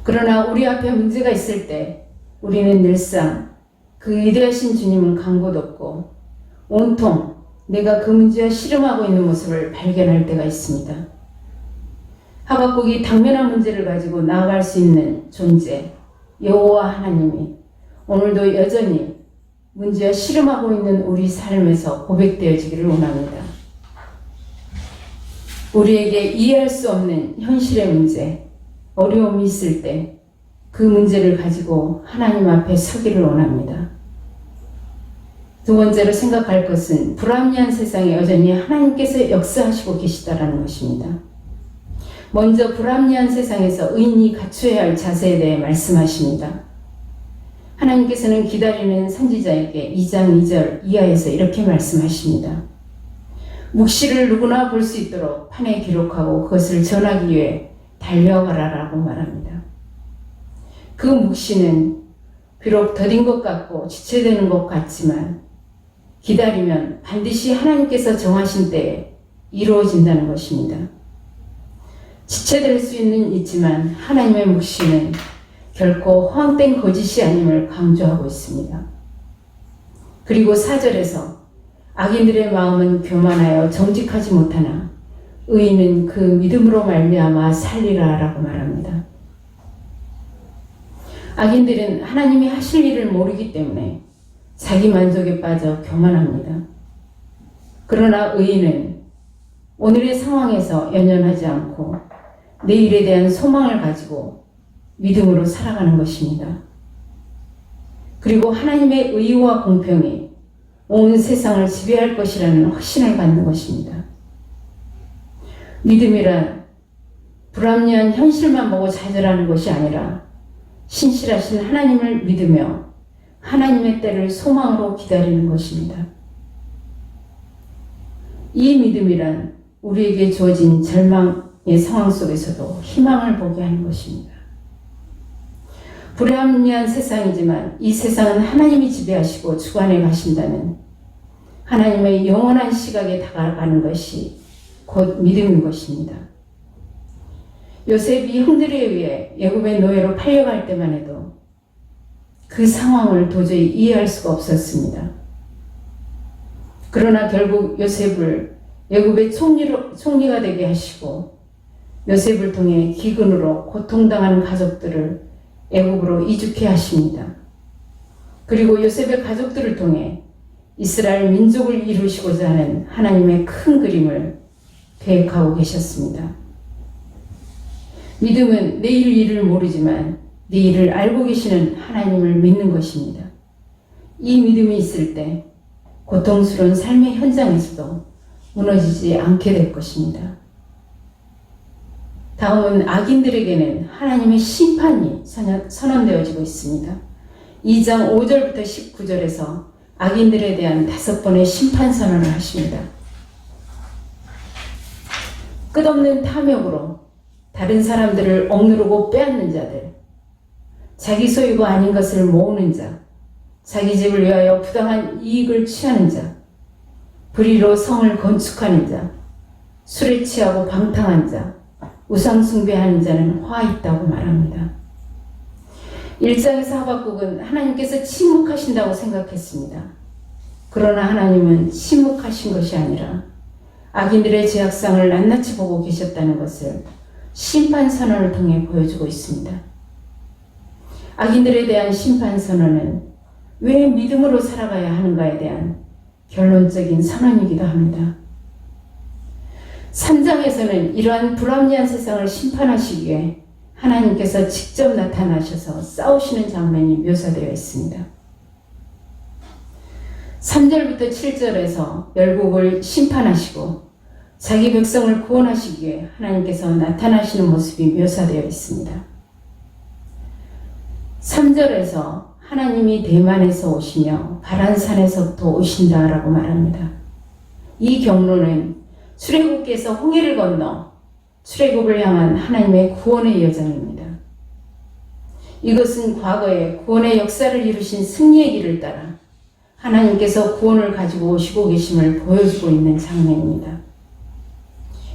그러나 우리 앞에 문제가 있을 때 우리는 늘상 그 위대하신 주님은 간 곳 없고 온통 내가 그 문제와 씨름하고 있는 모습을 발견할 때가 있습니다. 하박국이 당면한 문제를 가지고 나아갈 수 있는 존재 여호와 하나님이 오늘도 여전히 문제와 씨름하고 있는 우리 삶에서 고백되어지기를 원합니다. 우리에게 이해할 수 없는 현실의 문제, 어려움이 있을 때 그 문제를 가지고 하나님 앞에 서기를 원합니다. 두 번째로 생각할 것은 불합리한 세상에 여전히 하나님께서 역사하시고 계시다라는 것입니다. 먼저 불합리한 세상에서 의인이 갖춰야 할 자세에 대해 말씀하십니다. 하나님께서는 기다리는 선지자에게 2장 2절 이하에서 이렇게 말씀하십니다. 묵시를 누구나 볼 수 있도록 판에 기록하고 그것을 전하기 위해 달려가라라고 말합니다. 그 묵시는 비록 더딘 것 같고 지체되는 것 같지만 기다리면 반드시 하나님께서 정하신 때에 이루어진다는 것입니다. 지체될 수는 있지만 하나님의 묵시는 결코 허황된 거짓이 아님을 강조하고 있습니다. 그리고 4절에서 악인들의 마음은 교만하여 정직하지 못하나 의인은 그 믿음으로 말미암아 살리라 라고 말합니다. 악인들은 하나님이 하실 일을 모르기 때문에 자기 만족에 빠져 교만합니다. 그러나 의인은 오늘의 상황에서 연연하지 않고 내일에 대한 소망을 가지고 믿음으로 살아가는 것입니다. 그리고 하나님의 의와 공평이 온 세상을 지배할 것이라는 확신을 갖는 것입니다. 믿음이란 불합리한 현실만 보고 좌절하는 것이 아니라 신실하신 하나님을 믿으며 하나님의 때를 소망으로 기다리는 것입니다. 이 믿음이란 우리에게 주어진 절망의 상황 속에서도 희망을 보게 하는 것입니다. 불합리한 세상이지만 이 세상은 하나님이 지배하시고 주관해 가신다는 하나님의 영원한 시각에 다가가는 것이 곧 믿음인 것입니다. 요셉이 형들에 의해 애굽의 노예로 팔려갈 때만 해도 그 상황을 도저히 이해할 수가 없었습니다. 그러나 결국 요셉을 애굽의 총리가 되게 하시고 요셉을 통해 기근으로 고통당하는 가족들을 애굽으로 이주케 하십니다. 그리고 요셉의 가족들을 통해 이스라엘 민족을 이루시고자 하는 하나님의 큰 그림을 계획하고 계셨습니다. 믿음은 내일 일을 모르지만 내일을 알고 계시는 하나님을 믿는 것입니다. 이 믿음이 있을 때 고통스러운 삶의 현장에서도 무너지지 않게 될 것입니다. 다음은 악인들에게는 하나님의 심판이 선언되어지고 있습니다. 2장 5절부터 19절에서 악인들에 대한 5번의 심판 선언을 하십니다. 끝없는 탐욕으로 다른 사람들을 억누르고 빼앗는 자들, 자기 소유가 아닌 것을 모으는 자, 자기 집을 위하여 부당한 이익을 취하는 자, 불의로 성을 건축하는 자, 술에 취하고 방탕한 자, 우상 숭배하는 자는 화 있다고 말합니다. 1장에서 하박국은 하나님께서 침묵하신다고 생각했습니다. 그러나 하나님은 침묵하신 것이 아니라 악인들의 죄악상을 낱낱이 보고 계셨다는 것을 심판 선언을 통해 보여주고 있습니다. 악인들에 대한 심판 선언은 왜 믿음으로 살아가야 하는가에 대한 결론적인 선언이기도 합니다. 3장에서는 이러한 불합리한 세상을 심판하시기 위해 하나님께서 직접 나타나셔서 싸우시는 장면이 묘사되어 있습니다. 3절부터 7절에서 열국을 심판하시고 자기 백성을 구원하시기 위해 하나님께서 나타나시는 모습이 묘사되어 있습니다. 3절에서 하나님이 대만에서 오시며 바란산에서부터 오신다라고 말합니다. 이 경로는 출애굽께서 홍해를 건너 출애굽을 향한 하나님의 구원의 여정입니다. 이것은 과거에 구원의 역사를 이루신 승리의 길을 따라 하나님께서 구원을 가지고 오시고 계심을 보여주고 있는 장면입니다.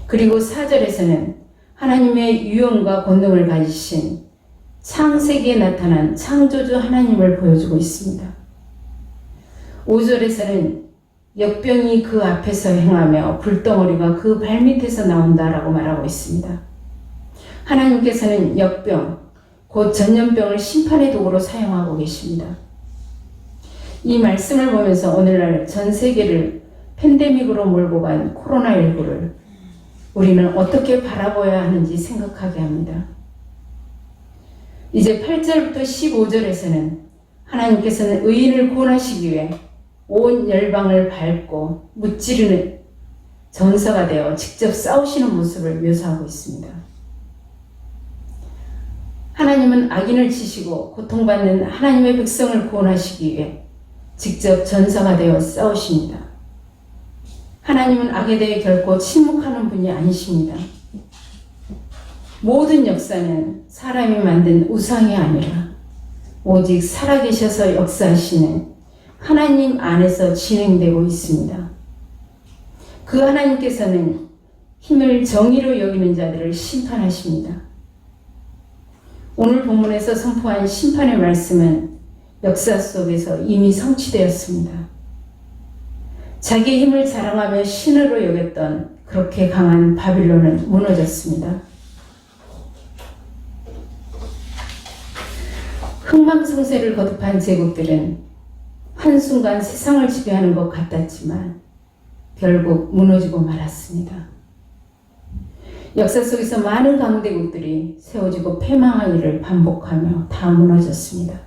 그리고 4절에서는 하나님의 유언과 권능을 가지신 창세기에 나타난 창조주 하나님을 보여주고 있습니다. 5절에서는 역병이 그 앞에서 행하며 불덩어리가 그 발밑에서 나온다라고 말하고 있습니다. 하나님께서는 역병, 곧 전염병을 심판의 도구로 사용하고 계십니다. 이 말씀을 보면서 오늘날 전 세계를 팬데믹으로 몰고 간 코로나19를 우리는 어떻게 바라봐야 하는지 생각하게 합니다. 이제 8절부터 15절에서는 하나님께서는 의인을 구원하시기 위해 온 열방을 밟고 무찌르는 전사가 되어 직접 싸우시는 모습을 묘사하고 있습니다. 하나님은 악인을 치시고 고통받는 하나님의 백성을 구원하시기 위해 직접 전사가 되어 싸우십니다. 하나님은 악에 대해 결코 침묵하는 분이 아니십니다. 모든 역사는 사람이 만든 우상이 아니라 오직 살아계셔서 역사하시는 하나님 안에서 진행되고 있습니다. 그 하나님께서는 힘을 정의로 여기는 자들을 심판하십니다. 오늘 본문에서 선포한 심판의 말씀은 역사 속에서 이미 성취되었습니다. 자기의 힘을 자랑하며 신으로 여겼던 그렇게 강한 바빌론은 무너졌습니다. 흥망성쇠를 거듭한 제국들은 한순간 세상을 지배하는 것 같았지만 결국 무너지고 말았습니다. 역사 속에서 많은 강대국들이 세워지고 패망하기를 반복하며 다 무너졌습니다.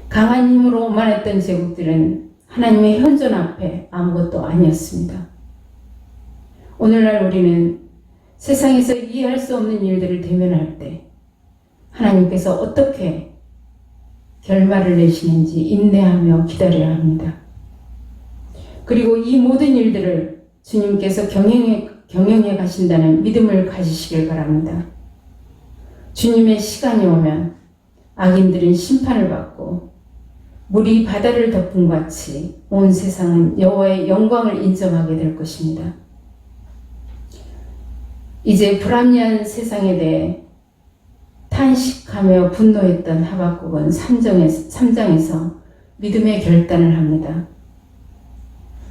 강한 힘으로 오만했던 제국들은 하나님의 현존 앞에 아무것도 아니었습니다. 오늘날 우리는 세상에서 이해할 수 없는 일들을 대면할 때 하나님께서 어떻게 결말을 내시는지 인내하며 기다려야 합니다. 그리고 이 모든 일들을 주님께서 경영해 가신다는 믿음을 가지시길 바랍니다. 주님의 시간이 오면 악인들은 심판을 받고 물이 바다를 덮은 같이 온 세상은 여호와의 영광을 인정하게 될 것입니다. 이제 불합리한 세상에 대해 탄식하며 분노했던 하박국은 3장에서 믿음의 결단을 합니다.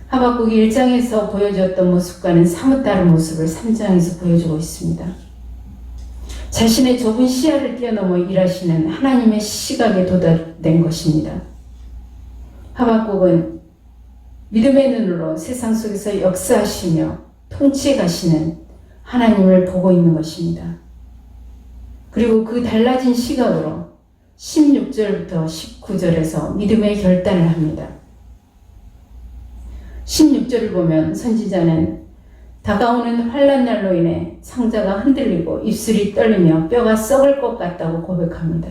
하박국이 1장에서 보여주었던 모습과는 사뭇 다른 모습을 3장에서 보여주고 있습니다. 자신의 좁은 시야를 뛰어넘어 일하시는 하나님의 시각에 도달된 것입니다. 하박국은 믿음의 눈으로 세상 속에서 역사하시며 통치해 가시는 하나님을 보고 있는 것입니다. 그리고 그 달라진 시각으로 16절부터 19절에서 믿음의 결단을 합니다. 16절을 보면 선지자는 다가오는 환난 날로 인해 상자가 흔들리고 입술이 떨리며 뼈가 썩을 것 같다고 고백합니다.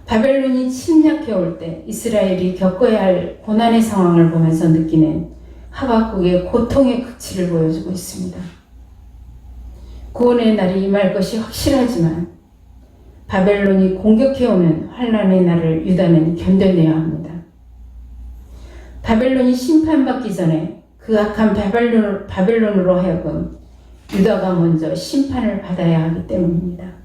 바벨론이 침략해 올 때 이스라엘이 겪어야 할 고난의 상황을 보면서 느끼는 하박국의 고통의 극치를 보여주고 있습니다. 구원의 날이 임할 것이 확실하지만 바벨론이 공격해오는 환난의 날을 유다는 견뎌내야 합니다. 바벨론이 심판받기 전에 그 악한 바벨론으로 하여금 유다가 먼저 심판을 받아야 하기 때문입니다.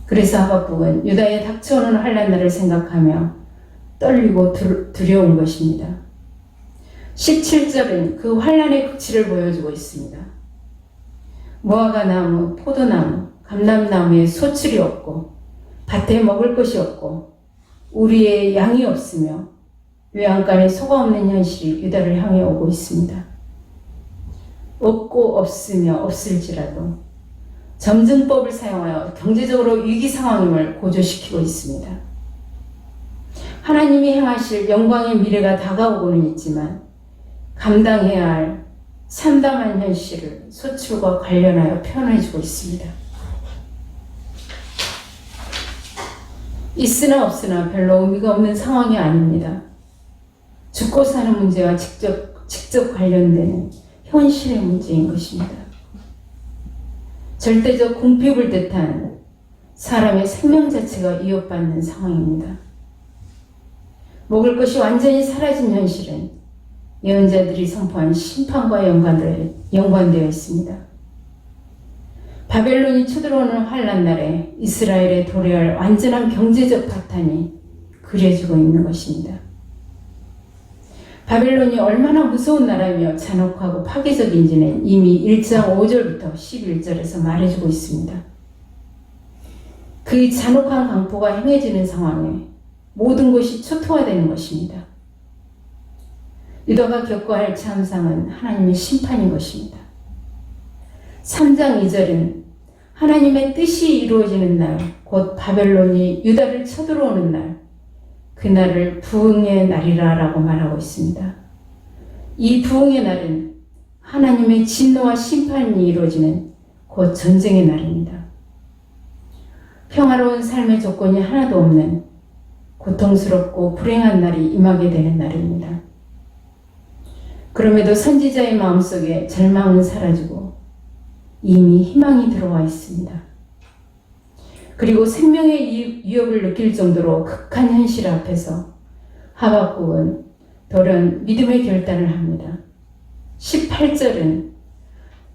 그래서 하박국은 유다에 닥쳐오는 환난 날을 생각하며 떨리고 두려운 것입니다. 17절은 그 환난의 극치를 보여주고 있습니다. 무화과 나무, 포도나무, 감람나무에 소출이 없고 밭에 먹을 것이 없고 우리의 양이 없으며 외양간에 소가 없는 현실이 유다를 향해 오고 있습니다. 없고 없으며 없을지라도 점증법을 사용하여 경제적으로 위기 상황임을 고조시키고 있습니다. 하나님이 행하실 영광의 미래가 다가오고는 있지만 감당해야 할 참담한 현실을 소출과 관련하여 표현해주고 있습니다. 있으나 없으나 별로 의미가 없는 상황이 아닙니다. 죽고 사는 문제와 직접 관련되는 현실의 문제인 것입니다. 절대적 궁핍을 뜻한 사람의 생명 자체가 위협받는 상황입니다. 먹을 것이 완전히 사라진 현실은 예언자들이 선포한 심판과 연관되어 있습니다. 바벨론이 쳐들어오는 환난 날에 이스라엘에 도래할 완전한 경제적 파탄이 그려지고 있는 것입니다. 바벨론이 얼마나 무서운 나라이며 잔혹하고 파괴적인지는 이미 1장 5절부터 11절에서 말해주고 있습니다. 그 잔혹한 강포가 행해지는 상황에 모든 것이 초토화되는 것입니다. 유다가 겪어야 할 참상은 하나님의 심판인 것입니다. 3장 2절은 하나님의 뜻이 이루어지는 날, 곧 바벨론이 유다를 쳐들어오는 날, 그날을 부흥의 날이라 라고 말하고 있습니다. 이 부흥의 날은 하나님의 진노와 심판이 이루어지는 곧 전쟁의 날입니다. 평화로운 삶의 조건이 하나도 없는 고통스럽고 불행한 날이 임하게 되는 날입니다. 그럼에도 선지자의 마음속에 절망은 사라지고 이미 희망이 들어와 있습니다. 그리고 생명의 위협을 느낄 정도로 극한 현실 앞에서 하박국은 돌연 믿음의 결단을 합니다. 18절은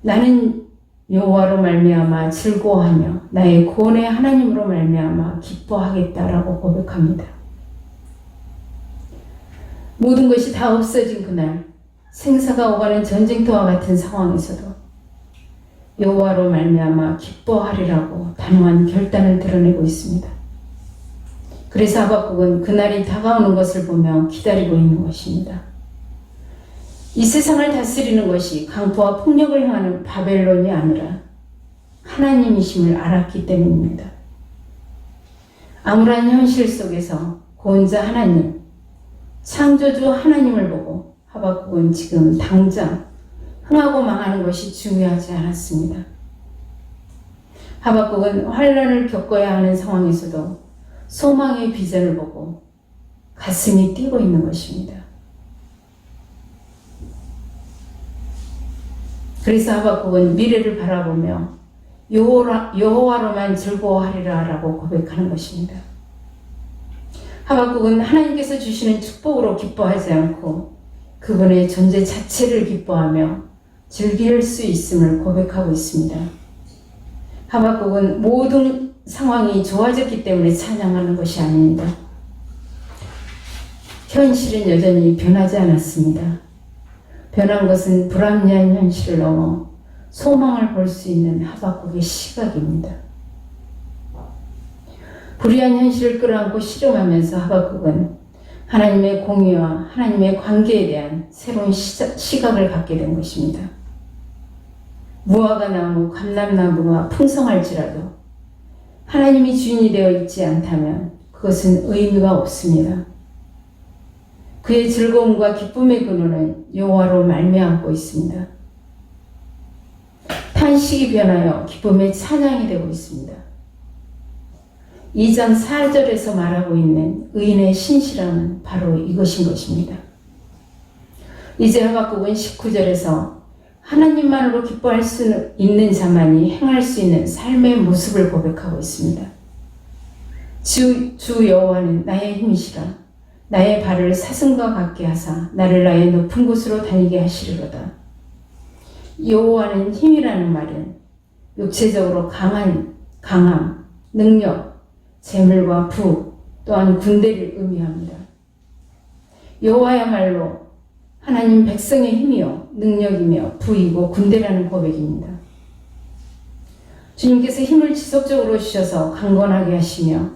나는 여호와로 말미암아 즐거워하며 나의 구원의 하나님으로 말미암아 기뻐하겠다라고 고백합니다. 모든 것이 다 없어진 그날, 생사가 오가는 전쟁터와 같은 상황에서도 여호와로 말미암아 기뻐하리라고 단호한 결단을 드러내고 있습니다. 그래서 하박국은 그날이 다가오는 것을 보며 기다리고 있는 것입니다. 이 세상을 다스리는 것이 강포와 폭력을 향하는 바벨론이 아니라 하나님이심을 알았기 때문입니다. 암울한 현실 속에서 구원자 하나님, 창조주 하나님을 보고 하박국은 지금 당장 흥하고 망하는 것이 중요하지 않았습니다. 하박국은 환난을 겪어야 하는 상황에서도 소망의 비전을 보고 가슴이 뛰고 있는 것입니다. 그래서 하박국은 미래를 바라보며 여호와로만 즐거워하리라 라고 고백하는 것입니다. 하박국은 하나님께서 주시는 축복으로 기뻐하지 않고 그분의 존재 자체를 기뻐하며 즐길 수 있음을 고백하고 있습니다. 하박국은 모든 상황이 좋아졌기 때문에 찬양하는 것이 아닙니다. 현실은 여전히 변하지 않았습니다. 변한 것은 불합리한 현실을 넘어 소망을 볼 수 있는 하박국의 시각입니다. 불의한 현실을 끌어안고 실험하면서 하박국은 하나님의 공의와 하나님의 관계에 대한 새로운 시각을 갖게 된 것입니다. 무화과 나무, 감람나무가 풍성할지라도 하나님이 주인이 되어 있지 않다면 그것은 의미가 없습니다. 그의 즐거움과 기쁨의 근원은 여호와로 말미암고 있습니다. 탄식이 변하여 기쁨의 찬양이 되고 있습니다. 2장 4절에서 말하고 있는 의인의 신실함은 바로 이것인 것입니다. 이제 하박국은 19절에서 하나님만으로 기뻐할 수 있는 자만이 행할 수 있는 삶의 모습을 고백하고 있습니다. 주 여호와는 나의 힘이시라. 나의 발을 사슴과 같게 하사 나를 나의 높은 곳으로 다니게 하시리로다. 여호와는 힘이라는 말은 육체적으로 강함, 능력, 재물과 부, 또한 군대를 의미합니다. 여호와야말로 하나님 백성의 힘이요 능력이며 부이고 군대라는 고백입니다. 주님께서 힘을 지속적으로 주셔서 강건하게 하시며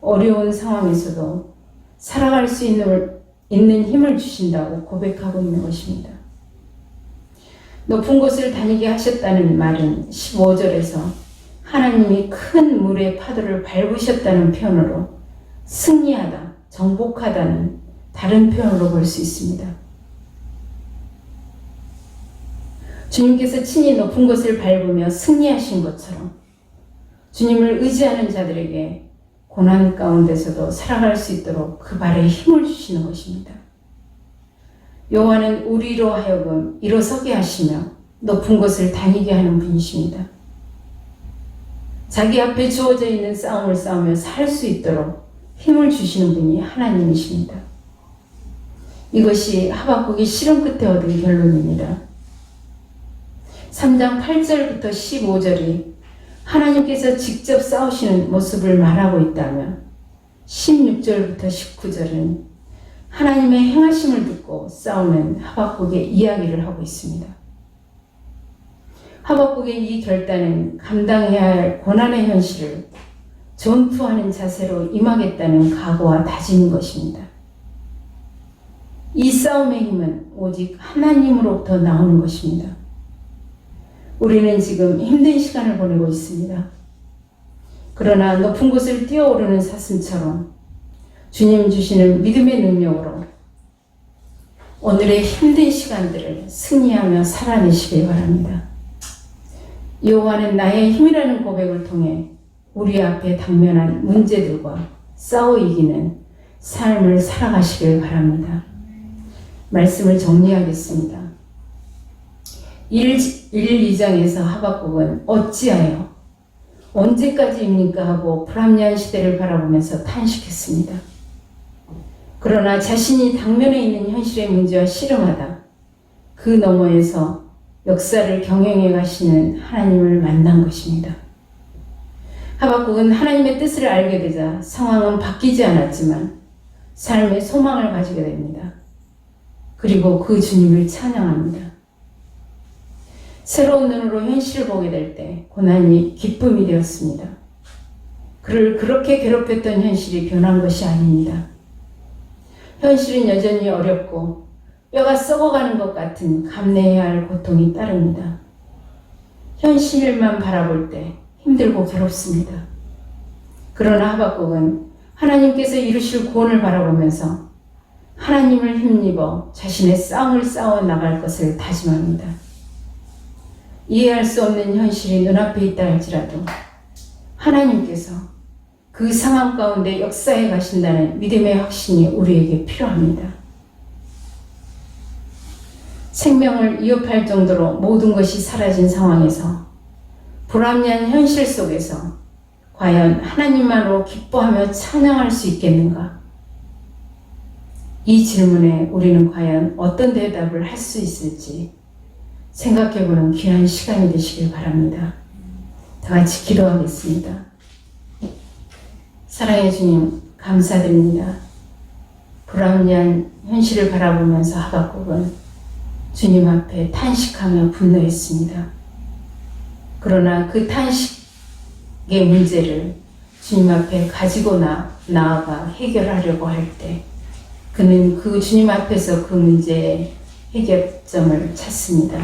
어려운 상황에서도 살아갈 수 있는 힘을 주신다고 고백하고 있는 것입니다. 높은 곳을 다니게 하셨다는 말은 15절에서 하나님이 큰 물의 파도를 밟으셨다는 표현으로 승리하다, 정복하다는 다른 표현으로 볼 수 있습니다. 주님께서 친히 높은 곳을 밟으며 승리하신 것처럼 주님을 의지하는 자들에게 고난 가운데서도 살아갈 수 있도록 그 발에 힘을 주시는 것입니다. 여호와는 우리로 하여금 일어서게 하시며 높은 곳을 다니게 하는 분이십니다. 자기 앞에 주어져 있는 싸움을 싸우며 살 수 있도록 힘을 주시는 분이 하나님이십니다. 이것이 하박국이 실험 끝에 얻은 결론입니다. 3장 8절부터 15절이 하나님께서 직접 싸우시는 모습을 말하고 있다면 16절부터 19절은 하나님의 행하심을 듣고 싸우는 하박국의 이야기를 하고 있습니다. 하박국의 이 결단은 감당해야 할 고난의 현실을 전투하는 자세로 임하겠다는 각오와 다짐인 것입니다. 이 싸움의 힘은 오직 하나님으로부터 나오는 것입니다. 우리는 지금 힘든 시간을 보내고 있습니다. 그러나 높은 곳을 뛰어오르는 사슴처럼 주님 주시는 믿음의 능력으로 오늘의 힘든 시간들을 승리하며 살아내시길 바랍니다. 여호와는 나의 힘이라는 고백을 통해 우리 앞에 당면한 문제들과 싸워 이기는 삶을 살아가시길 바랍니다. 말씀을 정리하겠습니다. 1, 2장에서 하박국은 어찌하여 언제까지입니까 하고 불합리한 시대를 바라보면서 탄식했습니다. 그러나 자신이 당면에 있는 현실의 문제와 씨름하다 그 너머에서 역사를 경영해 가시는 하나님을 만난 것입니다. 하박국은 하나님의 뜻을 알게 되자 상황은 바뀌지 않았지만 삶의 소망을 가지게 됩니다. 그리고 그 주님을 찬양합니다. 새로운 눈으로 현실을 보게 될 때 고난이 기쁨이 되었습니다. 그를 그렇게 괴롭혔던 현실이 변한 것이 아닙니다. 현실은 여전히 어렵고 뼈가 썩어가는 것 같은 감내해야 할 고통이 따릅니다. 현실만 바라볼 때 힘들고 괴롭습니다. 그러나 하박국은 하나님께서 이루실 구원을 바라보면서 하나님을 힘입어 자신의 싸움을 싸워 나갈 것을 다짐합니다. 이해할 수 없는 현실이 눈앞에 있다 할지라도 하나님께서 그 상황 가운데 역사해 가신다는 믿음의 확신이 우리에게 필요합니다. 생명을 위협할 정도로 모든 것이 사라진 상황에서 불합리한 현실 속에서 과연 하나님만으로 기뻐하며 찬양할 수 있겠는가? 이 질문에 우리는 과연 어떤 대답을 할 수 있을지 생각해보는 귀한 시간이 되시길 바랍니다. 다 같이 기도하겠습니다. 사랑의 주님, 감사드립니다. 불합리한 현실을 바라보면서 하박국은 주님 앞에 탄식하며 분노했습니다. 그러나 그 탄식의 문제를 주님 앞에 가지고 나아가 해결하려고 할 때 그는 그 주님 앞에서 그 문제의 해결점을 찾습니다.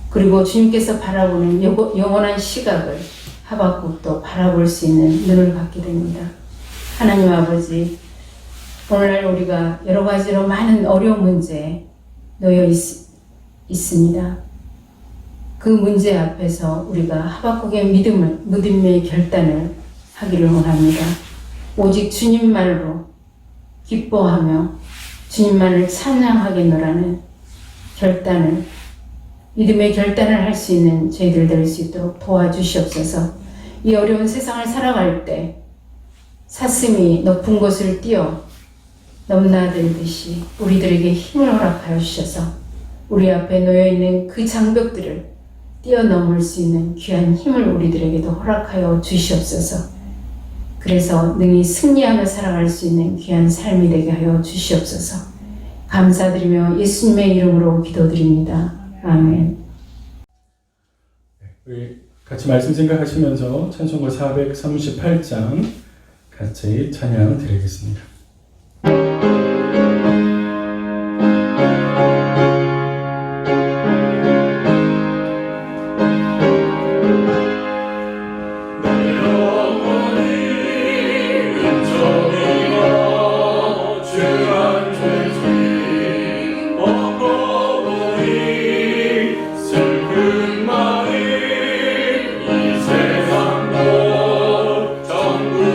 그리고 주님께서 바라보는 영원한 시각을 하박국도 바라볼 수 있는 눈을 갖게 됩니다. 하나님 아버지, 오늘날 우리가 여러 가지로 많은 어려운 문제에 놓여 있습니다. 그 문제 앞에서 우리가 하박국의 믿음의 결단을 하기를 원합니다. 오직 주님만으로 기뻐하며 주님만을 찬양하겠노라는 결단을, 믿음의 결단을 할 수 있는 저희들 될 수 있도록 도와주시옵소서. 이 어려운 세상을 살아갈 때 사슴이 높은 곳을 뛰어 넘나들듯이 우리들에게 힘을 허락하여 주셔서 우리 앞에 놓여있는 그 장벽들을 뛰어넘을 수 있는 귀한 힘을 우리들에게도 허락하여 주시옵소서. 그래서 능히 승리하며 살아갈 수 있는 귀한 삶이 되게 하여 주시옵소서. 감사드리며 예수님의 이름으로 기도드립니다. 아멘. 우리 같이 말씀 생각하시면서 찬송가 438장 같이 찬양 드리겠습니다. 이 세상도 전부로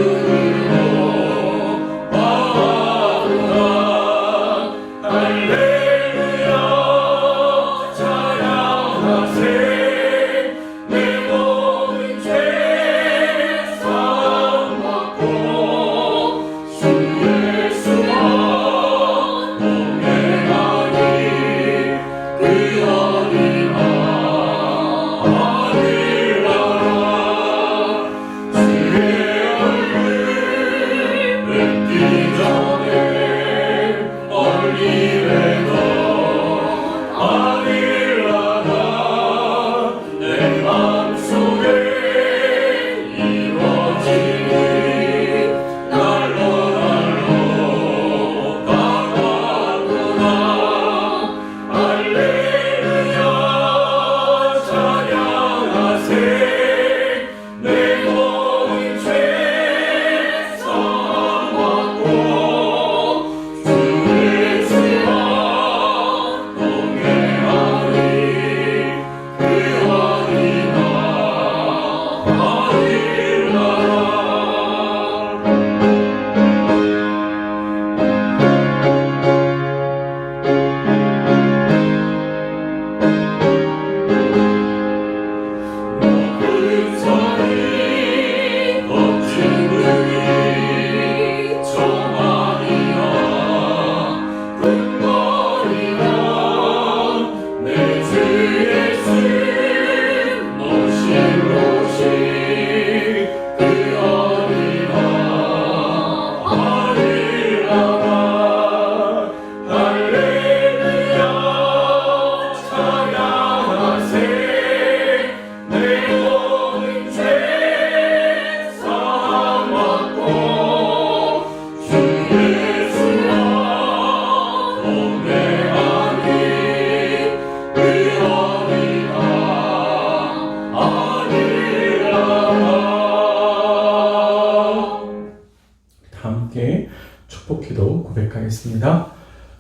기도하겠습니다.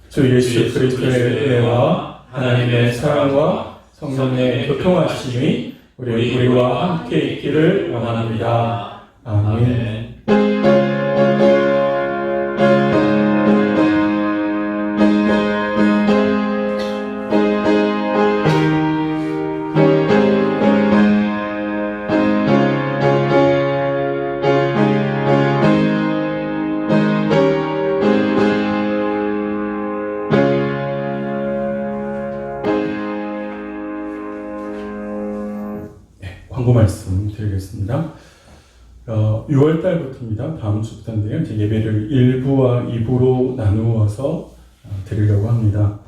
주 예수 그리스도의 은혜와 하나님의 사랑과 성령의 교통하심이 우리와 함께 있기를 원합니다. 아멘. 광고 말씀 드리겠습니다. 6월 달부터입니다. 다음 주부터인데요. 이제 예배를 1부와 2부로 나누어서 드리려고 합니다.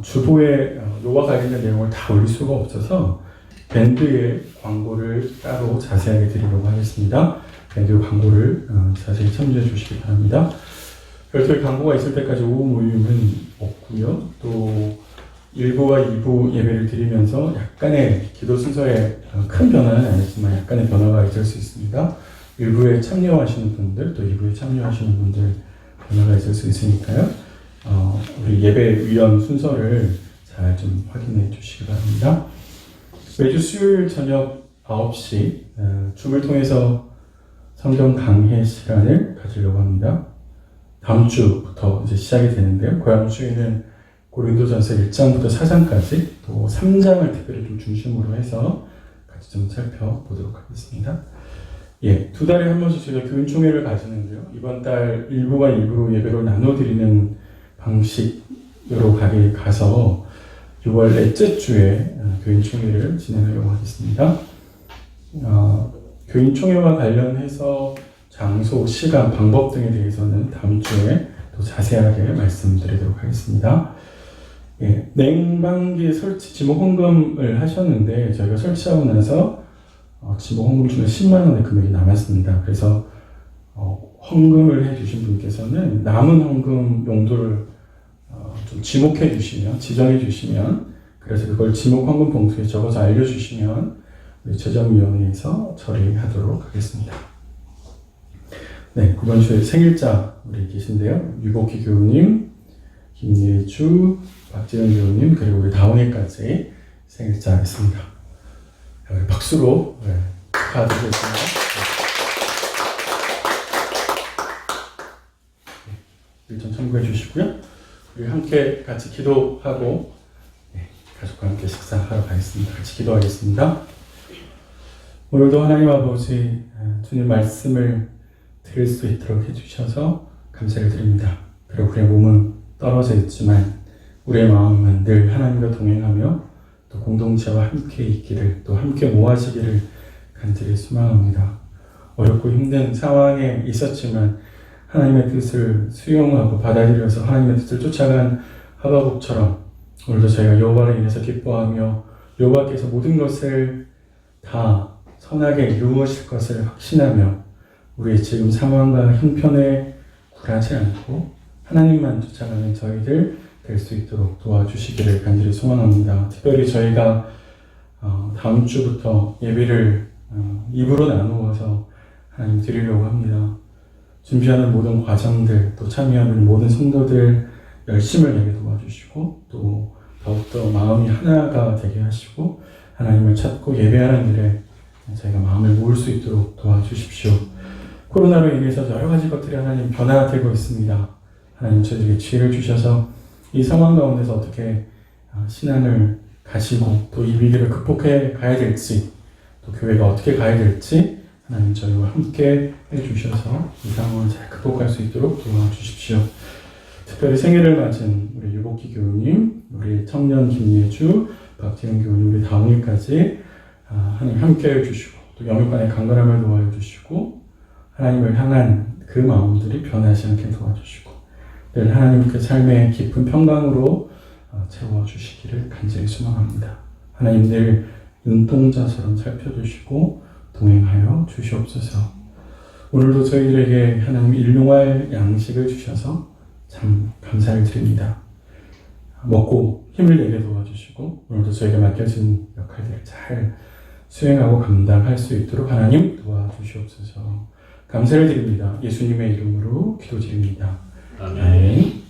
주보에 요와 관련된 내용을 다 올릴 수가 없어서 밴드의 광고를 따로 자세하게 드리려고 하겠습니다. 밴드 광고를 자세히 참조해 주시기 바랍니다. 별도의 광고가 있을 때까지 오후 모임은 없고요. 또 1부와 2부 예배를 드리면서 약간의 기도 순서에 큰 변화는 아니지만 약간의 변화가 있을 수 있습니다. 1부에 참여하시는 분들, 또 2부에 참여하시는 분들 변화가 있을 수 있으니까요. 우리 예배위원 순서를 잘 좀 확인해 주시기 바랍니다. 매주 수요일 저녁 9시 줌을 통해서 성경 강해 시간을 가지려고 합니다. 다음 주부터 이제 시작이 되는데요. 다음 주에는 고린도전서 1장부터 4장까지 또 3장을 특별히 좀 중심으로 해서 같이 좀 살펴보도록 하겠습니다. 예, 2달에 한 번씩 저희가 교인총회를 가지는데요. 이번 달 1부와 2부로 예배를 나눠드리는 방식으로 가서 6월 넷째 주에 교인총회를 진행하려고 하겠습니다. 교인총회와 관련해서 장소, 시간, 방법 등에 대해서는 다음 주에 또 자세하게 말씀드리도록 하겠습니다. 예, 냉방기 설치 지목 헌금을 하셨는데 저희가 설치하고 나서 지목 헌금 중에 10만 원의 금액이 남았습니다. 그래서 헌금을 해주신 분께서는 남은 헌금 용도를 좀 지목해 주시면, 지정해 주시면, 그래서 그걸 지목 헌금 봉투에 적어서 알려주시면 우리 재정위원회에서 처리하도록 하겠습니다. 네, 이번 주에 생일자 우리 계신데요. 유복희 교우님, 김예주, 박재현 교우님, 그리고 우리 다운이까지 생일자 있습니다. 우리 박수로 축하드리겠습니다. 일정 참고해 주시고요. 우리 함께 같이 기도하고 가족과 함께 식사하러 가겠습니다. 같이 기도하겠습니다. 오늘도 하나님 아버지 주님 말씀을 들을 수 있도록 해주셔서 감사를 드립니다. 그리고 우리의 몸은 떨어져 있지만 우리의 마음은 늘 하나님과 동행하며 또 공동체와 함께 있기를, 또 함께 모아지기를 간절히 소망합니다. 어렵고 힘든 상황에 있었지만 하나님의 뜻을 수용하고 받아들여서 하나님의 뜻을 쫓아간 하바국처럼 오늘도 저희가 여호와를 인해서 기뻐하며 여호와께서 모든 것을 다 선하게 이루어질 것을 확신하며 우리의 지금 상황과 형편에 굴하지 않고 하나님만 쫓아가는 저희들 될 수 있도록 도와주시기를 간절히 소망합니다. 특별히 저희가 다음 주부터 예배를 2부로 나누어서 하나님 드리려고 합니다. 준비하는 모든 과정들, 또 참여하는 모든 성도들 열심을 내게 도와주시고 또 더욱더 마음이 하나가 되게 하시고 하나님을 찾고 예배하는 일에 저희가 마음을 모을 수 있도록 도와주십시오. 코로나로 인해서 여러 가지 것들이 하나님 변화되고 있습니다. 하나님 저희에게 지혜를 주셔서 이 상황 가운데서 어떻게 신앙을 가시고 또 이 위기를 극복해 가야 될지, 또 교회가 어떻게 가야 될지 하나님 저희와 함께 해주셔서 이 상황을 잘 극복할 수 있도록 도와주십시오. 특별히 생일을 맞은 우리 유복희 교우님, 우리 청년 김예주, 박재현 교우님, 우리 다운이까지 하나님 함께 해주시고 또 영육간의 강건함을 도와주시고 하나님을 향한 그 마음들이 변하지 않게 도와주시고 늘 하나님께 삶의 깊은 평강으로 채워주시기를 간절히 소망합니다. 하나님 늘 눈동자처럼 살펴주시고 동행하여 주시옵소서. 오늘도 저희들에게 하나님 일용할 양식을 주셔서 참 감사를 드립니다. 먹고 힘을 내게 도와주시고 오늘도 저희가 맡겨진 역할들을 잘 수행하고 감당할 수 있도록 하나님 도와주시옵소서. 감사를 드립니다. 예수님의 이름으로 기도드립니다. 아멘. 아멘.